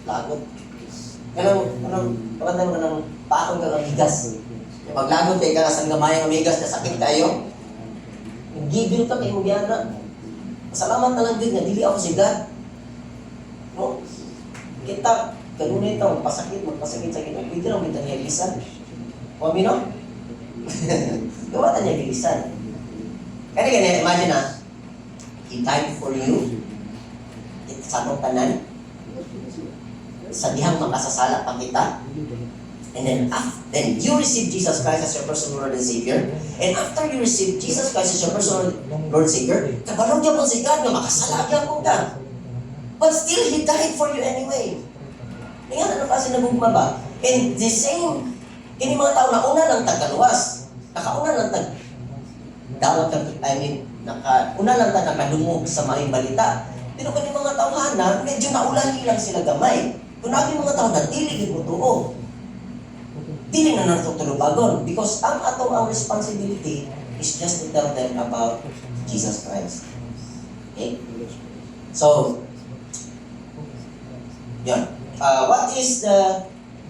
lagot. Kapag mo ng pakong ka ng higas. Maglagot kayo ka sa gamay ng higas na sakit kayo. Gibil ka kayo magyana. Salamat na lang din nga, dili ako si God. No? Kita, kanunay ito, magpasakit sa gina. Pwede lang kita niya gilisan. O, mino? Gawa niya gilisan. Kaya imagine na, He died for you. Sa atong tanan. Sa dihang makasasala pa kita. And then you receive Jesus Christ as your personal Lord and Savior. And after you receive Jesus Christ as your personal Lord and Savior, kabalog niya po si God na makasalagyan mo ka. But still, He died for you anyway. Ngayon, ano kasi nagugma ba? And the same, kini mga tao na una lang tagkaluwas. Nakauna lang dawat ka, una lang nakadungog sa mga balita. Pero kani mga tawhana, medyo naulani lang sila gamay. Kung nabi mga tao na dili mo tuo. Dili na natutulubagon because ang responsibility is just to tell them about Jesus Christ. Okay? So, yun. What is the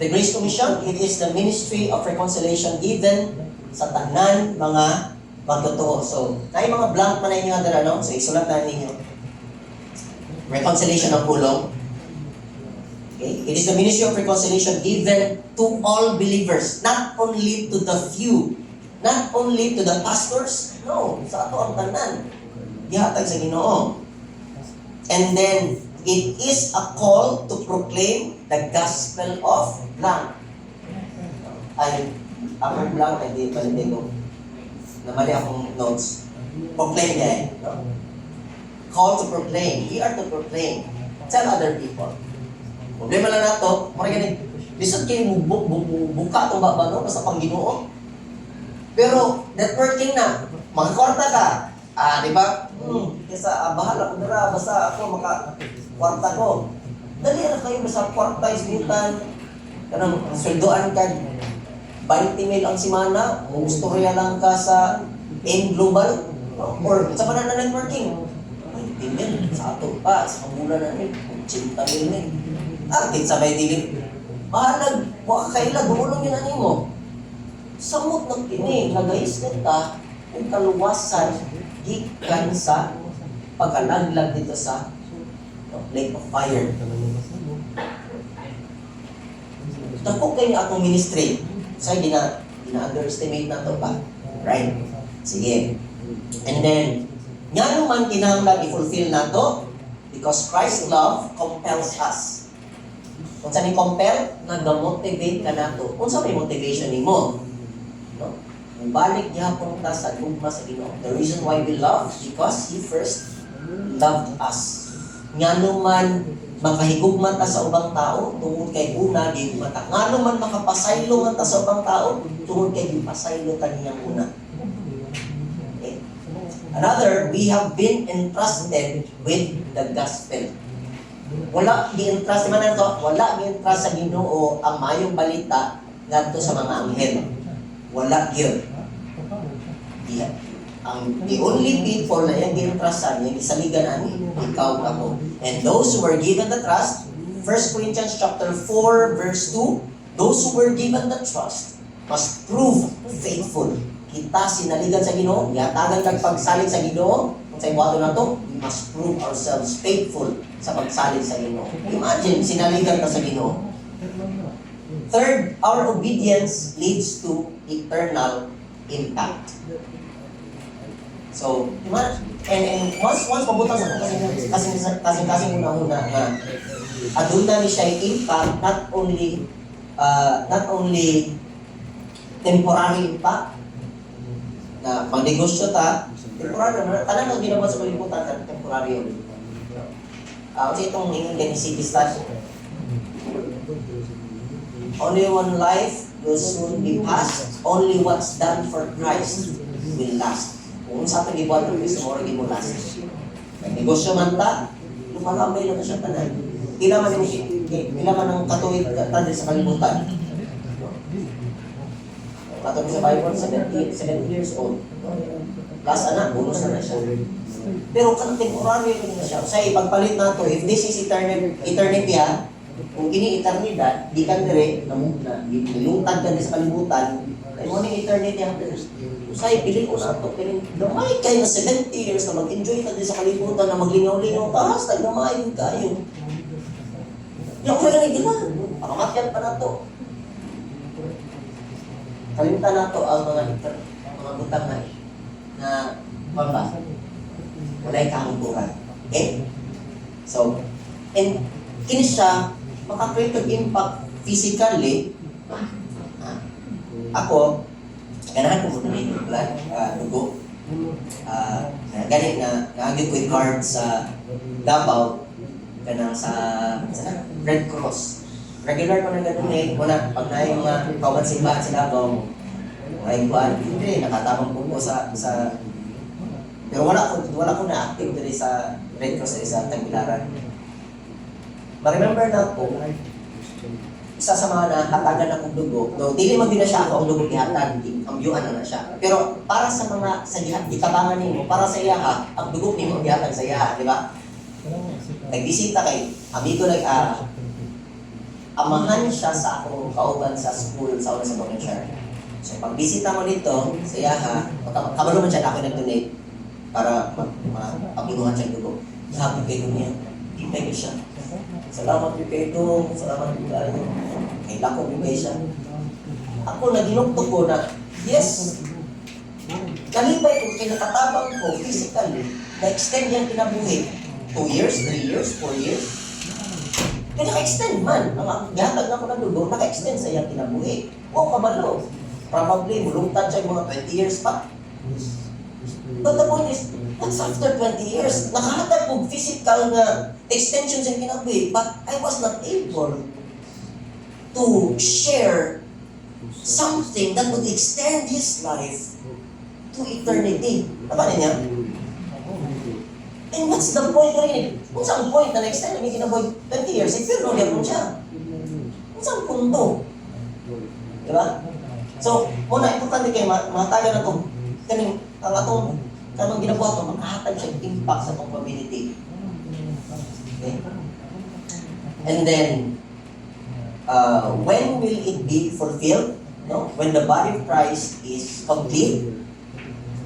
Grace Commission? It is the ministry of reconciliation given sa tanan mga magtotoo. So, na mga blank pa na inyo nga no? So, isulat na ninyo. Reconciliation ng pulong. Okay? It is the ministry of reconciliation given to all believers, not only to the few, not only to the pastors, no, sa ato ang tanan. Gihatag sa Ginoo. And then, it is a call to proclaim the gospel of blank. Ay, akong blank, ay di ko. Namali akong notes. Proclaim niya no? Call to proclaim. We are to proclaim. Tell other people. Problema lang nato, marang ganit, lisod kayo buka itong no? Basta pang Ginoo. Pero, networking na, magkwarta ka. Di ba? Kesa, bahala ko nara, basta ako kwarta ko. Dali na kayo, basta kwarta, isbutan, kanang sweldoan ka, 20 mil ang simana, kung istorya lang ka sa Global, no? Or sa panana networking, 20 mil, sa ato pa, sa kabulan namin, 80 mil na. Akit sabay dilim. Mahalag, waka kaila, dumulong yun ano mo. Samot ng kini, nagayis kita, kung kaluwasan, gikan sa pagkalaglag dito sa lake of fire. Dako kayo atong ministry. Sa gina-underestimate na to ba? Right? Sige. And then, nga naman kinahanglan i-fulfill na to because Christ's love compels us. Kung saan i-compel, nag-motivate ka na to. Kung saan may motivation ni mo? No? Balik niya punta sa lugma sa Ginoo. The reason why we love is because He first loved us. Nga naman makahigugman ta sa ubang tao, tungod kay una, gihugman ta. Nga naman makapasaylo man ta sa ubang tao, tungod kay gipasaylo ta niyang una. Okay? Another, we have been entrusted with the gospel. Wala gi-entrust man nato, wala gi-entrust sa Ginoo ang mayong balita ngadto sa mga anghel. Wala gyud. The only people na yung gi-entrustan, yung isaligan ani, ikaw ako. And those who were given the trust, 1 Corinthians chapter 4 verse 2, those who were given the trust must prove faithful. Kita sinaligan sa Ginoo, yatagan kag pagsalig sa Ginoo, kung sa ibuhaton nato, we must prove ourselves faithful sa pagsalig sa Ginoo. Imagine, sinaligan ka sa Ginoo. Third, our obedience leads to eternal impact. So, and once mabutang sa kasing una-una nga aduna ni siya impact not only temporary impact na magnegosyo ta, temporary na tanan ang ginawa sa kalibutan temporary yun. Kasi itong ingon ni City Slash, only one life will soon be past, only what's done for Christ will last. Kung sa ating ibuhat ng Kristo, mo rin mo last. Negosyo man ta, lumalambay na siya tanan. Kila man ang katuwid tanda sa kalibutan. Katong sa Bible, 70 years old. Last anak, bonus na siya. Pero kung temporary na siya, sa ipagpalit na to, if this is eternity ha, kung kini eternidad, di ka dire, nilutad ka sa kalibutan, ay mo ni eternity ha, sa ipili ko sa to, gamay kayo na 70 years na mag-enjoy ka sa kalibutan, na maglingaw-lingaw ka, hasta gamay kayo. Yung may ganit na, pakamatyan pa na to. Kalimutan na to ang mga butang na mabasa. Wala'y kahuturan. Okay? So, and kini siya, maka-create of impact physically. Ako, ganahan ko muna yung blood, dugo. Ganit na, naagin ko yung card sa Davao, ganang sa Red Cross. Regular ko na ganun muna, pag na yung kauman simbahan sa Davao, ay kuhaan, hindi, nakatamang po sa pero wala ko na active dito sa Red Cross sa Tagbilaran. Ma-remember na po, isa sa mga nahatagan akong dugo, though dili man din na siya ako ang dugo ihatag, ambyuan na siya. Pero para sa mga sa ikabangan nimo, para sa iya ang dugo nimo ihatag sa iya, di ba? Nagbisita kay amigo amahan siya sa akong kauban sa school sa una sa Bockenshire. So pagbisita mo dito sa iya kabalo man siya na ako nag-donate para mapabuluhan siya dugo. Sabi kayo niya, ipay ko siya. Salamat kayo dong, salamat kayo. May lako kayo siya. Ako naginugtog ko na, yes, kalibay ko, kinakatabang ko, physically, na-extend yung kinabuhi. 2 years, 3 years, 4 years. Kaya naka-extend man. Ang gihatag na ko na dugo, naka-extend sa iyang kinabuhi. O kabalo. Probably, mulungtad siya yung mga 20 years pa. But the point is, that's after 20 years. Nakahatag ko physical na extensions yung kinabuhi, but I was not able to share something that would extend his life to eternity. Tama niya? And what's the point rin? Kung saan point na na-extend yung kinabuhi 20 years, pero niya po siya. Kung saan punto? Diba? So, muna, importante kayo, matagal na ito. Kaning, ang atong kanong ginabuhat ito, makahatag siya impact sa itong community. Okay? And then, when will it be fulfilled? No? When the body of Christ is complete,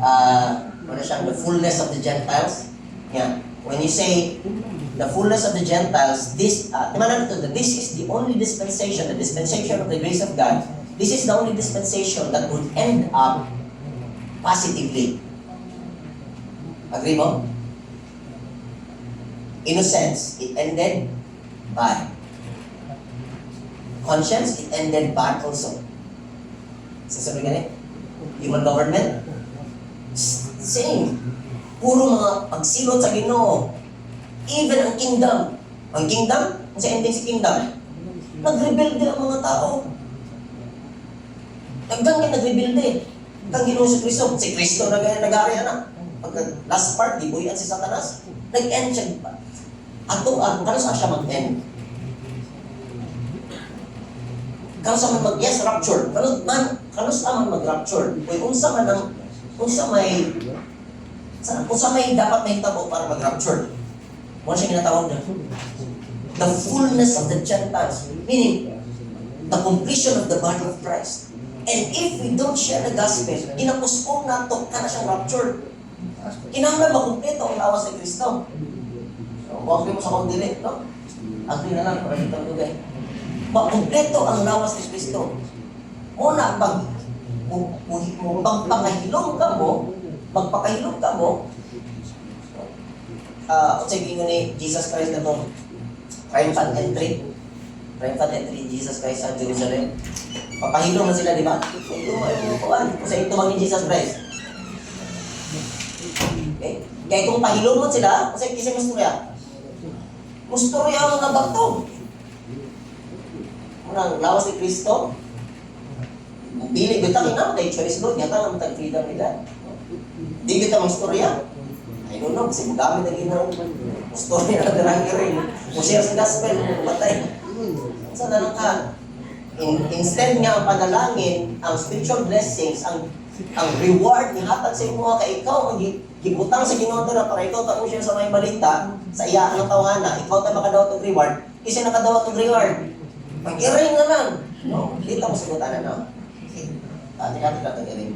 the fullness of the Gentiles. Yeah. When you say the fullness of the Gentiles, this is the only dispensation, the dispensation of the grace of God. This is the only dispensation that would end up positively. Agree mo? Innocence, it ended bad. Conscience, it ended bad also. Sasabi ganit? Human government? Same. Puro mga pagsilot sa Ginoo. Even ang kingdom. Ang kingdom, kung sa ending si kingdom, nag-rebuild din ang mga tao. Hanggang nag-rebuild. Hanggang Ginoo si Kristo nag-ari na. Pag last part, di buyan si Satanas, nag-end siya. Kano saan siya mag-end? Kano saan yes, rapture. Kano saan mag-rapture? Kung sa may dapat may tabo para mag-rapture. Muna siya ginatawag na. The fullness of the Gentiles. Meaning, the completion of the body of Christ. And if we don't share the gospel, inapuspong na ito, ka na siyang rapture. Kinahanglan makumpleto ang lawas ni Kristo. So, huwag mo sa kondili, no? Agree na lang, para itong lugay. Makumpleto ang lawas ni Kristo. Muna, pag pangahilong ka mo, magpakahilog ka mo, sige ni Jesus Christ na itong triumphant entry Jesus Christ sa Jerusalem. Papahilong na sila, di ba? Ito mo kuhan. Kung sa ito ni Jesus Christ. Okay? Kaya kung pahilong mo sila, kasi kasi musturya. Musturya ang mga bagtong. Munang lawas ni Kristo. Pili bitang ina, dahil choice Lord, yata ang tag-freedom nila. Di kita musturya. I don't know, kasi magamit na ginang musturya na darangin rin. Musya sa gospel, matay. Saan na lang ka? Instead nga ang panalangin, ang spiritual blessings, ang reward ni hatag sa imo kay ikaw ang gibutang sa Ginoo na para ikaw ta siya sa may balita sa iya ang tawhana, ikaw ta makadaot og reward, kasi nakadawat og reward. Pag-iring na lang, no? Dito mo sagutan na, no? Ati-ati ka tag-iring.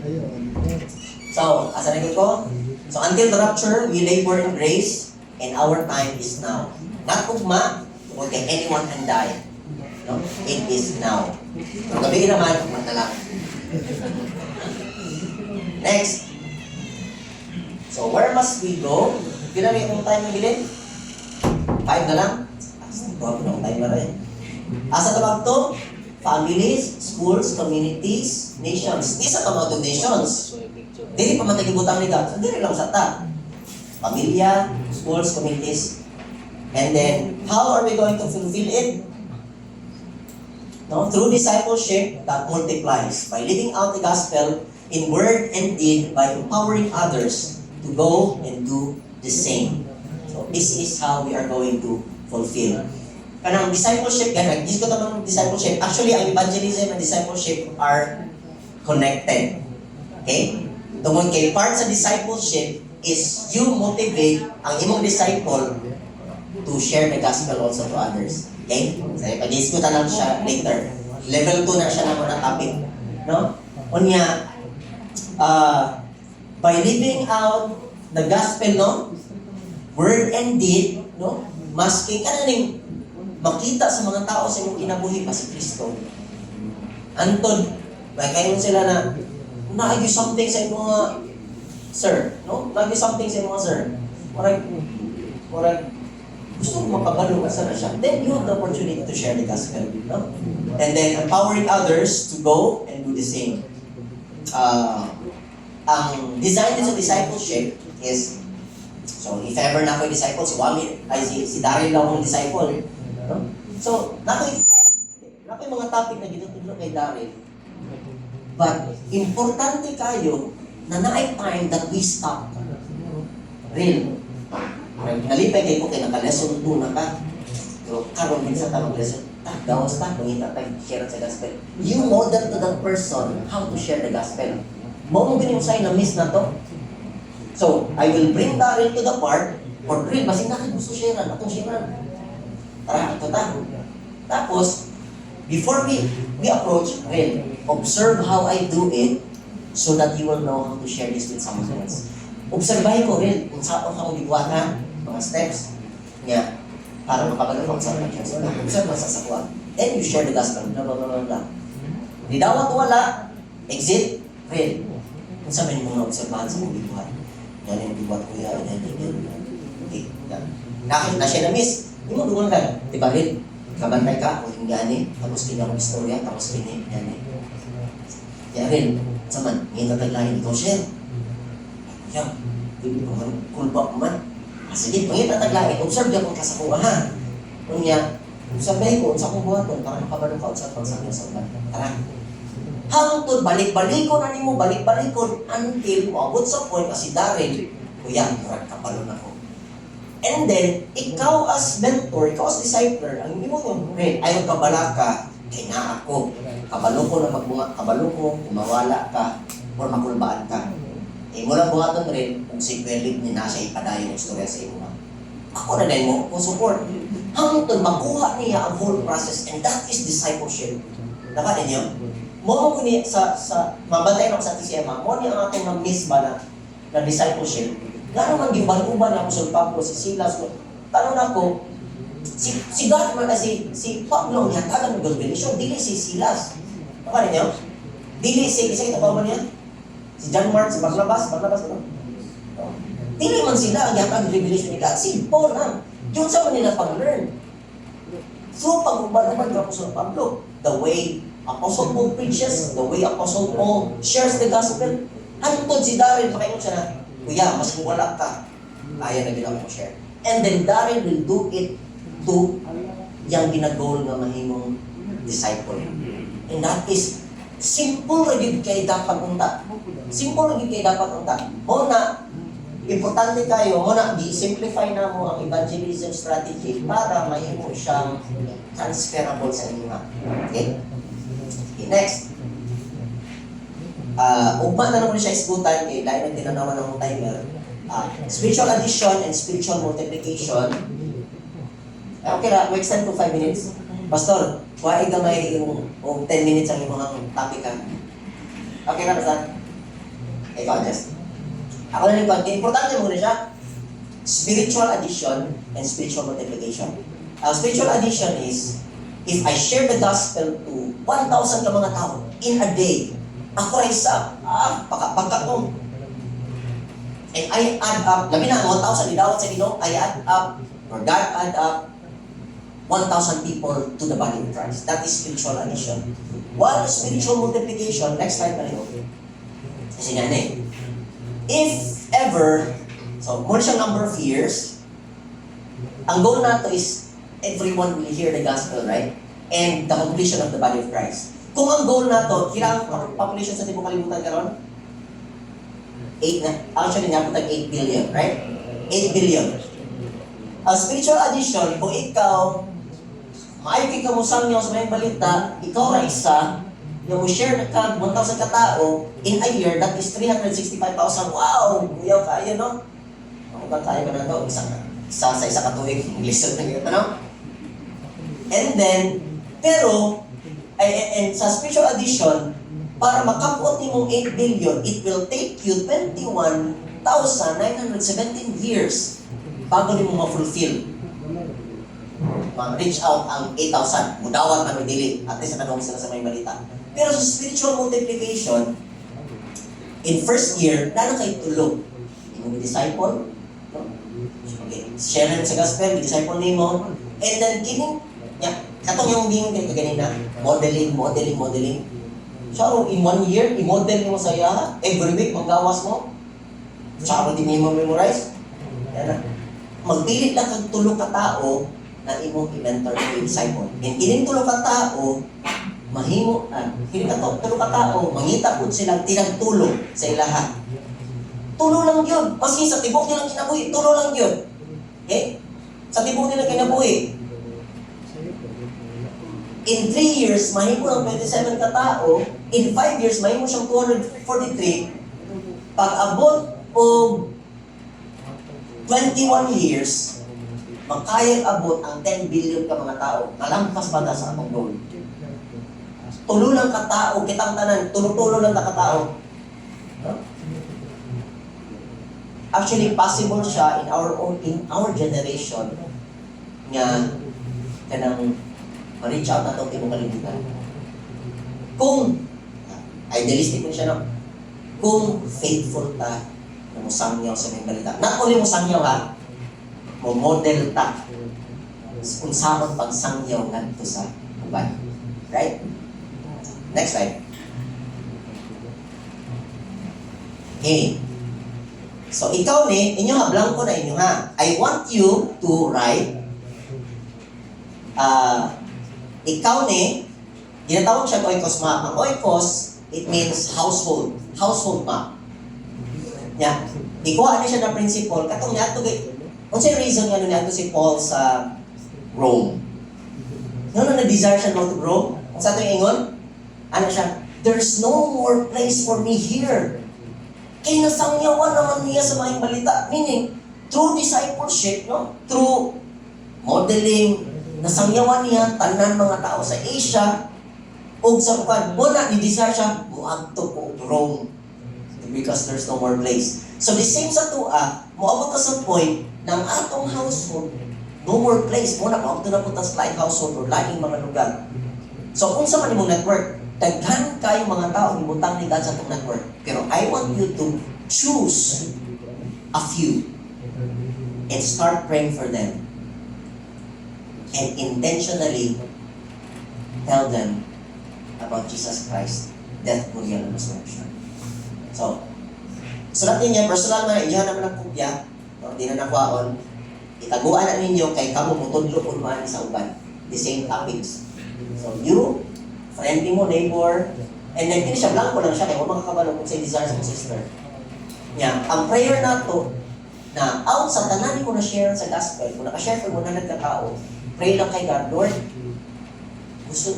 So, asa na ko? So, until the rapture, we labor in grace, and our time is now. Not ugma, or can anyone can die. No? It is now. So, gabi naman, ugma na lang. Next. So, where must we go? Pinami kung time na bilin? 5 na lang? Huwag na kung time na rin. Asa tawag to? Families, schools, communities, nations. Di sa tawag to nations. Dili pa matagibutang ni God. So, dili lang sa ta. Pamilya, schools, communities. And then, how are we going to fulfill it? No? Through discipleship that multiplies. By living out the gospel in word and deed, by empowering others to go and do the same. So, this is how we are going to fulfill. Kanang discipleship, ganun. Dito ko naman discipleship. Actually, ang evangelism and discipleship are connected. Okay? Tungkol kay part sa discipleship is you motivate ang imong disciple to share the gospel also to others. Okay? So, pag-diskutan lang siya later. Level 2 na siya na muna topic. No? Unya, by living out the gospel, no? Word and deed, no? Maski, kananing makita sa mga tao sa imong kinabuhi pa si Kristo. Antod, may kayon sila na naagi something sa imong mga sir, no? Naagi something sa imong sir. Murag, gusto mo makabalo ka sana siya. Then you have the opportunity to share the gospel, no? And then empowering others to go and do the same. Ang design din sa discipleship is, so if ever na ako'y disciple, si Daryl lang akong disciple. No? So, nako'y mga topic na ginutudlo kay Daryl. But, importante kayo na naay time that we stop. Real. Nalipay kayo ko kay naka-lesson 2 na ka. Pero karon din sa tamang lesson, dawas ta, mangita tayo, share sa gospel. You model to that person how to share the gospel. Mo ganyan usay na miss na to. So, I will bring Daryl to the part, or Daryl, basin na kayo gusto sharean, akong sharean. Tara, ito ta. Tapos, before we approach, Daryl, observe how I do it so that you will know how to share this with someone else. Obserbahin ko rin kung saan akong gibuatan, mga steps niya, para makabalo kung saan ka siya. Observe mo sa sakwa. Then you share the gospel. Blah, blah, blah, blah. Di dawat wala, exit, real. Kung saan may mga obserbahan sa mga gibuhat. Yan yung gibuhat ko yan. Okay, yan. Nakit na siya na miss. Hindi mo dungan ka. Diba rin? Kabantay ka, kung gani, tapos kanya akong istorya, tapos kanya, yan. Yan rin. Saman, ngayon tataglahin, ikaw share. Yan. Kulba ko man. Sige, pangit ang taglain. Observe niya kung kasakuha, ha? Kunya, sabihin ko, sa kong buhaton, para makabalo ka sa pagsabi sa ulan. Tara. Hangtod, balik-balikon, balik-balikon, until maabot sa point, kasi Daryl, kuya, murag kapalo na ko. And then, ikaw as mentor, ikaw as discipler, ang hindi mo yung, ayaw kabala ka, kaya na ako. Kabalo ko na magbunga, kabalo ko, kumawala ka, or makulbaan ka. Eh, mula buhaton rin, kung si Quelib niya na siya ipadayon ng istorya sa imo. Ako na din mo, kung support. Hangtod, makuha niya ang whole process, and that is discipleship. Naka ninyo? Mo ko niya sa mabantay na ko sa TCM, mo niya ang atong na-miss ba na discipleship. Nga naman, giban-uban ako sa Pablo, si Silas. Tanong ako, si God man na si Pablo niya, talang mag-revelation, dili si Silas. Naka ninyo? Dili si, isa kita pa ba niya? Si John Mark, si Barnabas ito. Dili man sila ang yatag revelation ni God. Simple lang. Yun sa manila pag-learn. So, pag-ubad-ubad ng Apostol Pablo, the way Apostle Paul preaches, the way Apostle Paul shares the gospel, hantod si Darren, pakaingon siya na, kuya, mas wala ka, kaya na ginawa ko share. And then Darren will do it to yung ginagol nga mahimong disciple. And that is simple ra gyud kay dapat unta. Simple ra gyud kay dapat unta. Mo na importante kayo, mo na di-simplify na mo ang evangelism strategy para mahimo siyang transferable sa inyo nga. Okay? Okay, next. Ugma na naman siya isgutan kay dahil na tinanawan ng timer. Spiritual addition and spiritual multiplication. Okay ra, we extend to 5 minutes. Pastor, why gamay yung 10 minutes ang imong topic ka? Okay na, Pastor? Ikaw, just. Ako na yung importante muna siya. Spiritual addition and spiritual multiplication. Spiritual addition is, if I share the gospel to 1,000 ka mga tao in a day, ako ay isa, pagkakong. And I add up, labi na, 1,000 idawat sa Ginoo, I add up, or God add up, 1,000 people to the body of Christ. That is spiritual addition. While spiritual multiplication, next slide na rin. Kasi nga if ever, so muna siyang number of years, ang goal nato is everyone will hear the gospel, right? And the completion of the body of Christ. Kung ang goal nato, kailangan population sa tibong kalibutan karon? 8 na. Actually, nga po 8 billion, right? 8 billion. Ang spiritual addition, kung ikaw, maayos ka mo sa may balita, ikaw ra isa, yung mo share na ka, 1,000 katao, in a year, that is 365,000. Wow! Kuyaw kaya, no? Ako ba kaya ba na ito? Sa katuwing, listen na yun, ano? And then, pero, and sa spiritual addition, para makapot ni mong 8 billion, it will take you 21,917 years bago ni mo ma-fulfill. Ma-reach out ang 8,000. Mudawat na dili. At least nakadong sila sa may balita. Pero sa spiritual multiplication, in first year, lalo kayo tulog. Yung disciple, no? Okay. Share sa gospel, disciple nimo. And then, katong yung din kayo ganina, modeling. So, in 1 year, i-model mo sa iya, every week, maggawas mo. Tsaka din mo memorize. Yan na. Magpilit lang kang tulog ka tao na imong i-mentor yung disciple. And kining tulog ka tao, mahimo, kining tulog ka tao, mangita po silang tinagtulog sa ilaha. Tulo lang yun. Maski sa tibok nilang kinabuhi, tulo lang yun. Okay? Sa tibok nilang kinabuhi. In 3 years, mahimo ng 27 katao. In 5 years, mahimo siyang 243. Pag abot o 21 years, makayang abot ang 10 billion ka mga tao. Nalampas ba na sa atong goal? Tulo lang katao, kitang tanan, tulo-tulo lang na katao. Actually, possible siya in our generation nga kanang ma-reach out na itong tibong kalibutan. Kung, idealistic mo siya, no? Kung faithful ta na mo sangyaw sa mga balita. Not only mo sangyaw ha, mo model ta kung saan pagsangyaw ngadto sa uban. Right? Next slide. Okay. So, ikaw inyo ha, blanco na inyo ha. I want you to write ikaw ginatawag siya oikos map. Ang oikos, it means household map. Yeah. Ikuha siya ng principle. Katong niya ito, kung sa'yo reason nga niya ito si Paul sa Rome. Noon na desire siya to grow, kung sa ito yung ingon, ano siya, there's no more place for me here. Kaya nasangyawan naman niya sa mga balita. Meaning, through discipleship, no? Through modeling, nasangyawan niya tanan mga tao sa Asia o sa bukan. Muna, ni-desire siya, muagto po Rome because there's no more place. So the same sa tua, muabot ka sa point ng atong household, no more place. Muna, muabot na po sa laing household or laing mga lugar. So kung sa man imong network, daghan kayo mga tao, ibutang ni God sa itong network. Pero I want you to choose a few and start praying for them and intentionally tell them about Jesus Christ, death, burial, and resurrection. So, sulat ninyo, personal man, inyo naman ang kopya, no? Di na nakwaon, itaguan na ninyo kay kamo mutudlo kung maan sa uban. The same topics. So, you, friend mo, neighbor, and then kini siya, blanco lang siya, kaya huwag makakabalo kung sa'yo desire sa sister. Yan, ang prayer na to, na out sa tanan ko na share sa gospel, kung nakashare ko muna nagkatao, pray lang kay God, Lord, gusto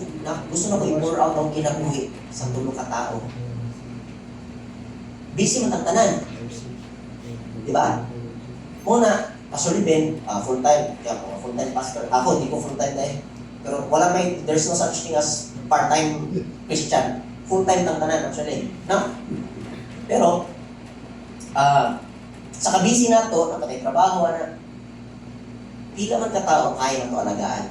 na ko i-pour out ang kinabuhi sa tulong katao. Busy man ang tanan. Di ba? Muna, Pastor Ben, full-time, full-time pastor. Ako, hindi ko full-time na eh. Pero there's no such thing as part-time Christian. Full-time ang tanan, actually. No? Pero, sa kabisi na to, napatay trabaho na, pila man katao kaya na to alagaan.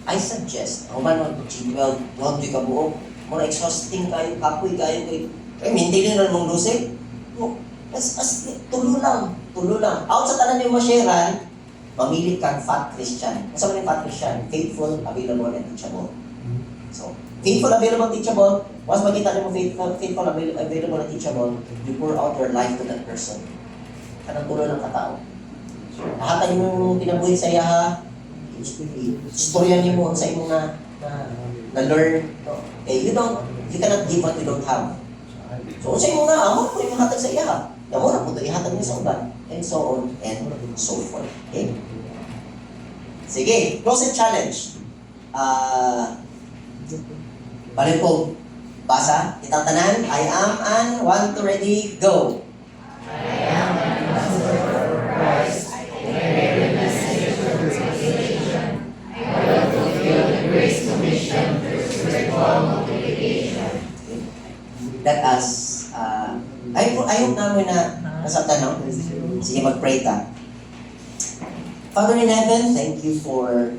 I suggest, ako man mag-12, 12 ka buo, muna exhausting kayo, kapoy kayo, maintain na mong lusig. Tulo lang. Out sa tanan yung masyaran, mamili kang fat Christian. Masa man yung fat Christian? Faithful, available, and teachable. So, faithful, available, teachable. Once makita niyo mo faithful, available, and teachable, you pour out your life to that person. Kanang tulo ng katao. Lahat yung pinabuhi sa iya ha, istorya niyo mo sa imo na learn. Okay, you cannot give what you don't have. So, sa imo na, amo ko yung hatag sa iya ha. Amo na po ito, ihatag niyo sa uban. And so on and so forth. Okay? Sige, closing challenge. Balik po, basa, itang tanan, I am an, 1, 2, ready, go. I am an ambassador for Christ. I bear the message of reconciliation. I will fulfill the Great Commission through spiritual multiplication. Let us, I hope namin na nasa tanong. Sige, mag-pray ta. Father in heaven, thank you for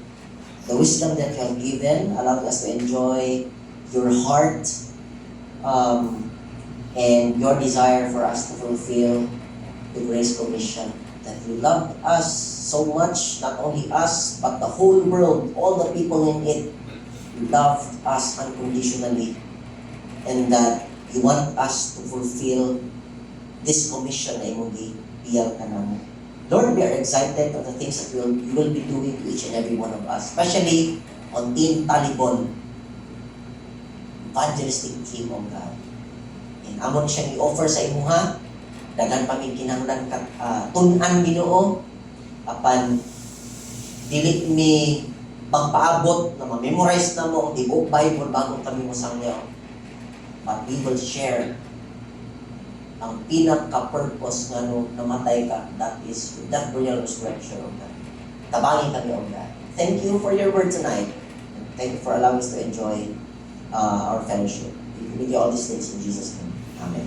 the wisdom that you have given, allowing us to enjoy your heart and your desire for us to fulfill the Grace Commission. That you loved us so much, not only us, but the whole world, all the people in it. You loved us unconditionally. And that you want us to fulfill this commission na imong gibiyag ka namo. Lord, we are excited of the things that you will be doing to each and every one of us, especially on Team Talibon, evangelistic team of God. And amon siyang i-offer sa imuha, dagan paming kinahanglan tun-an Ginoo, apan dili mi pagpaabot na ma-memorize na mo ang tibuok Bible bago kami mo sangyaw. But we will share ang pinaka-purpose nga no namatay ka, that is the death, burial, resurrection of God. Tabangin kami of God. Thank you for your word tonight. And thank you for allowing us to enjoy our fellowship. We give you all these things in Jesus' name. Amen.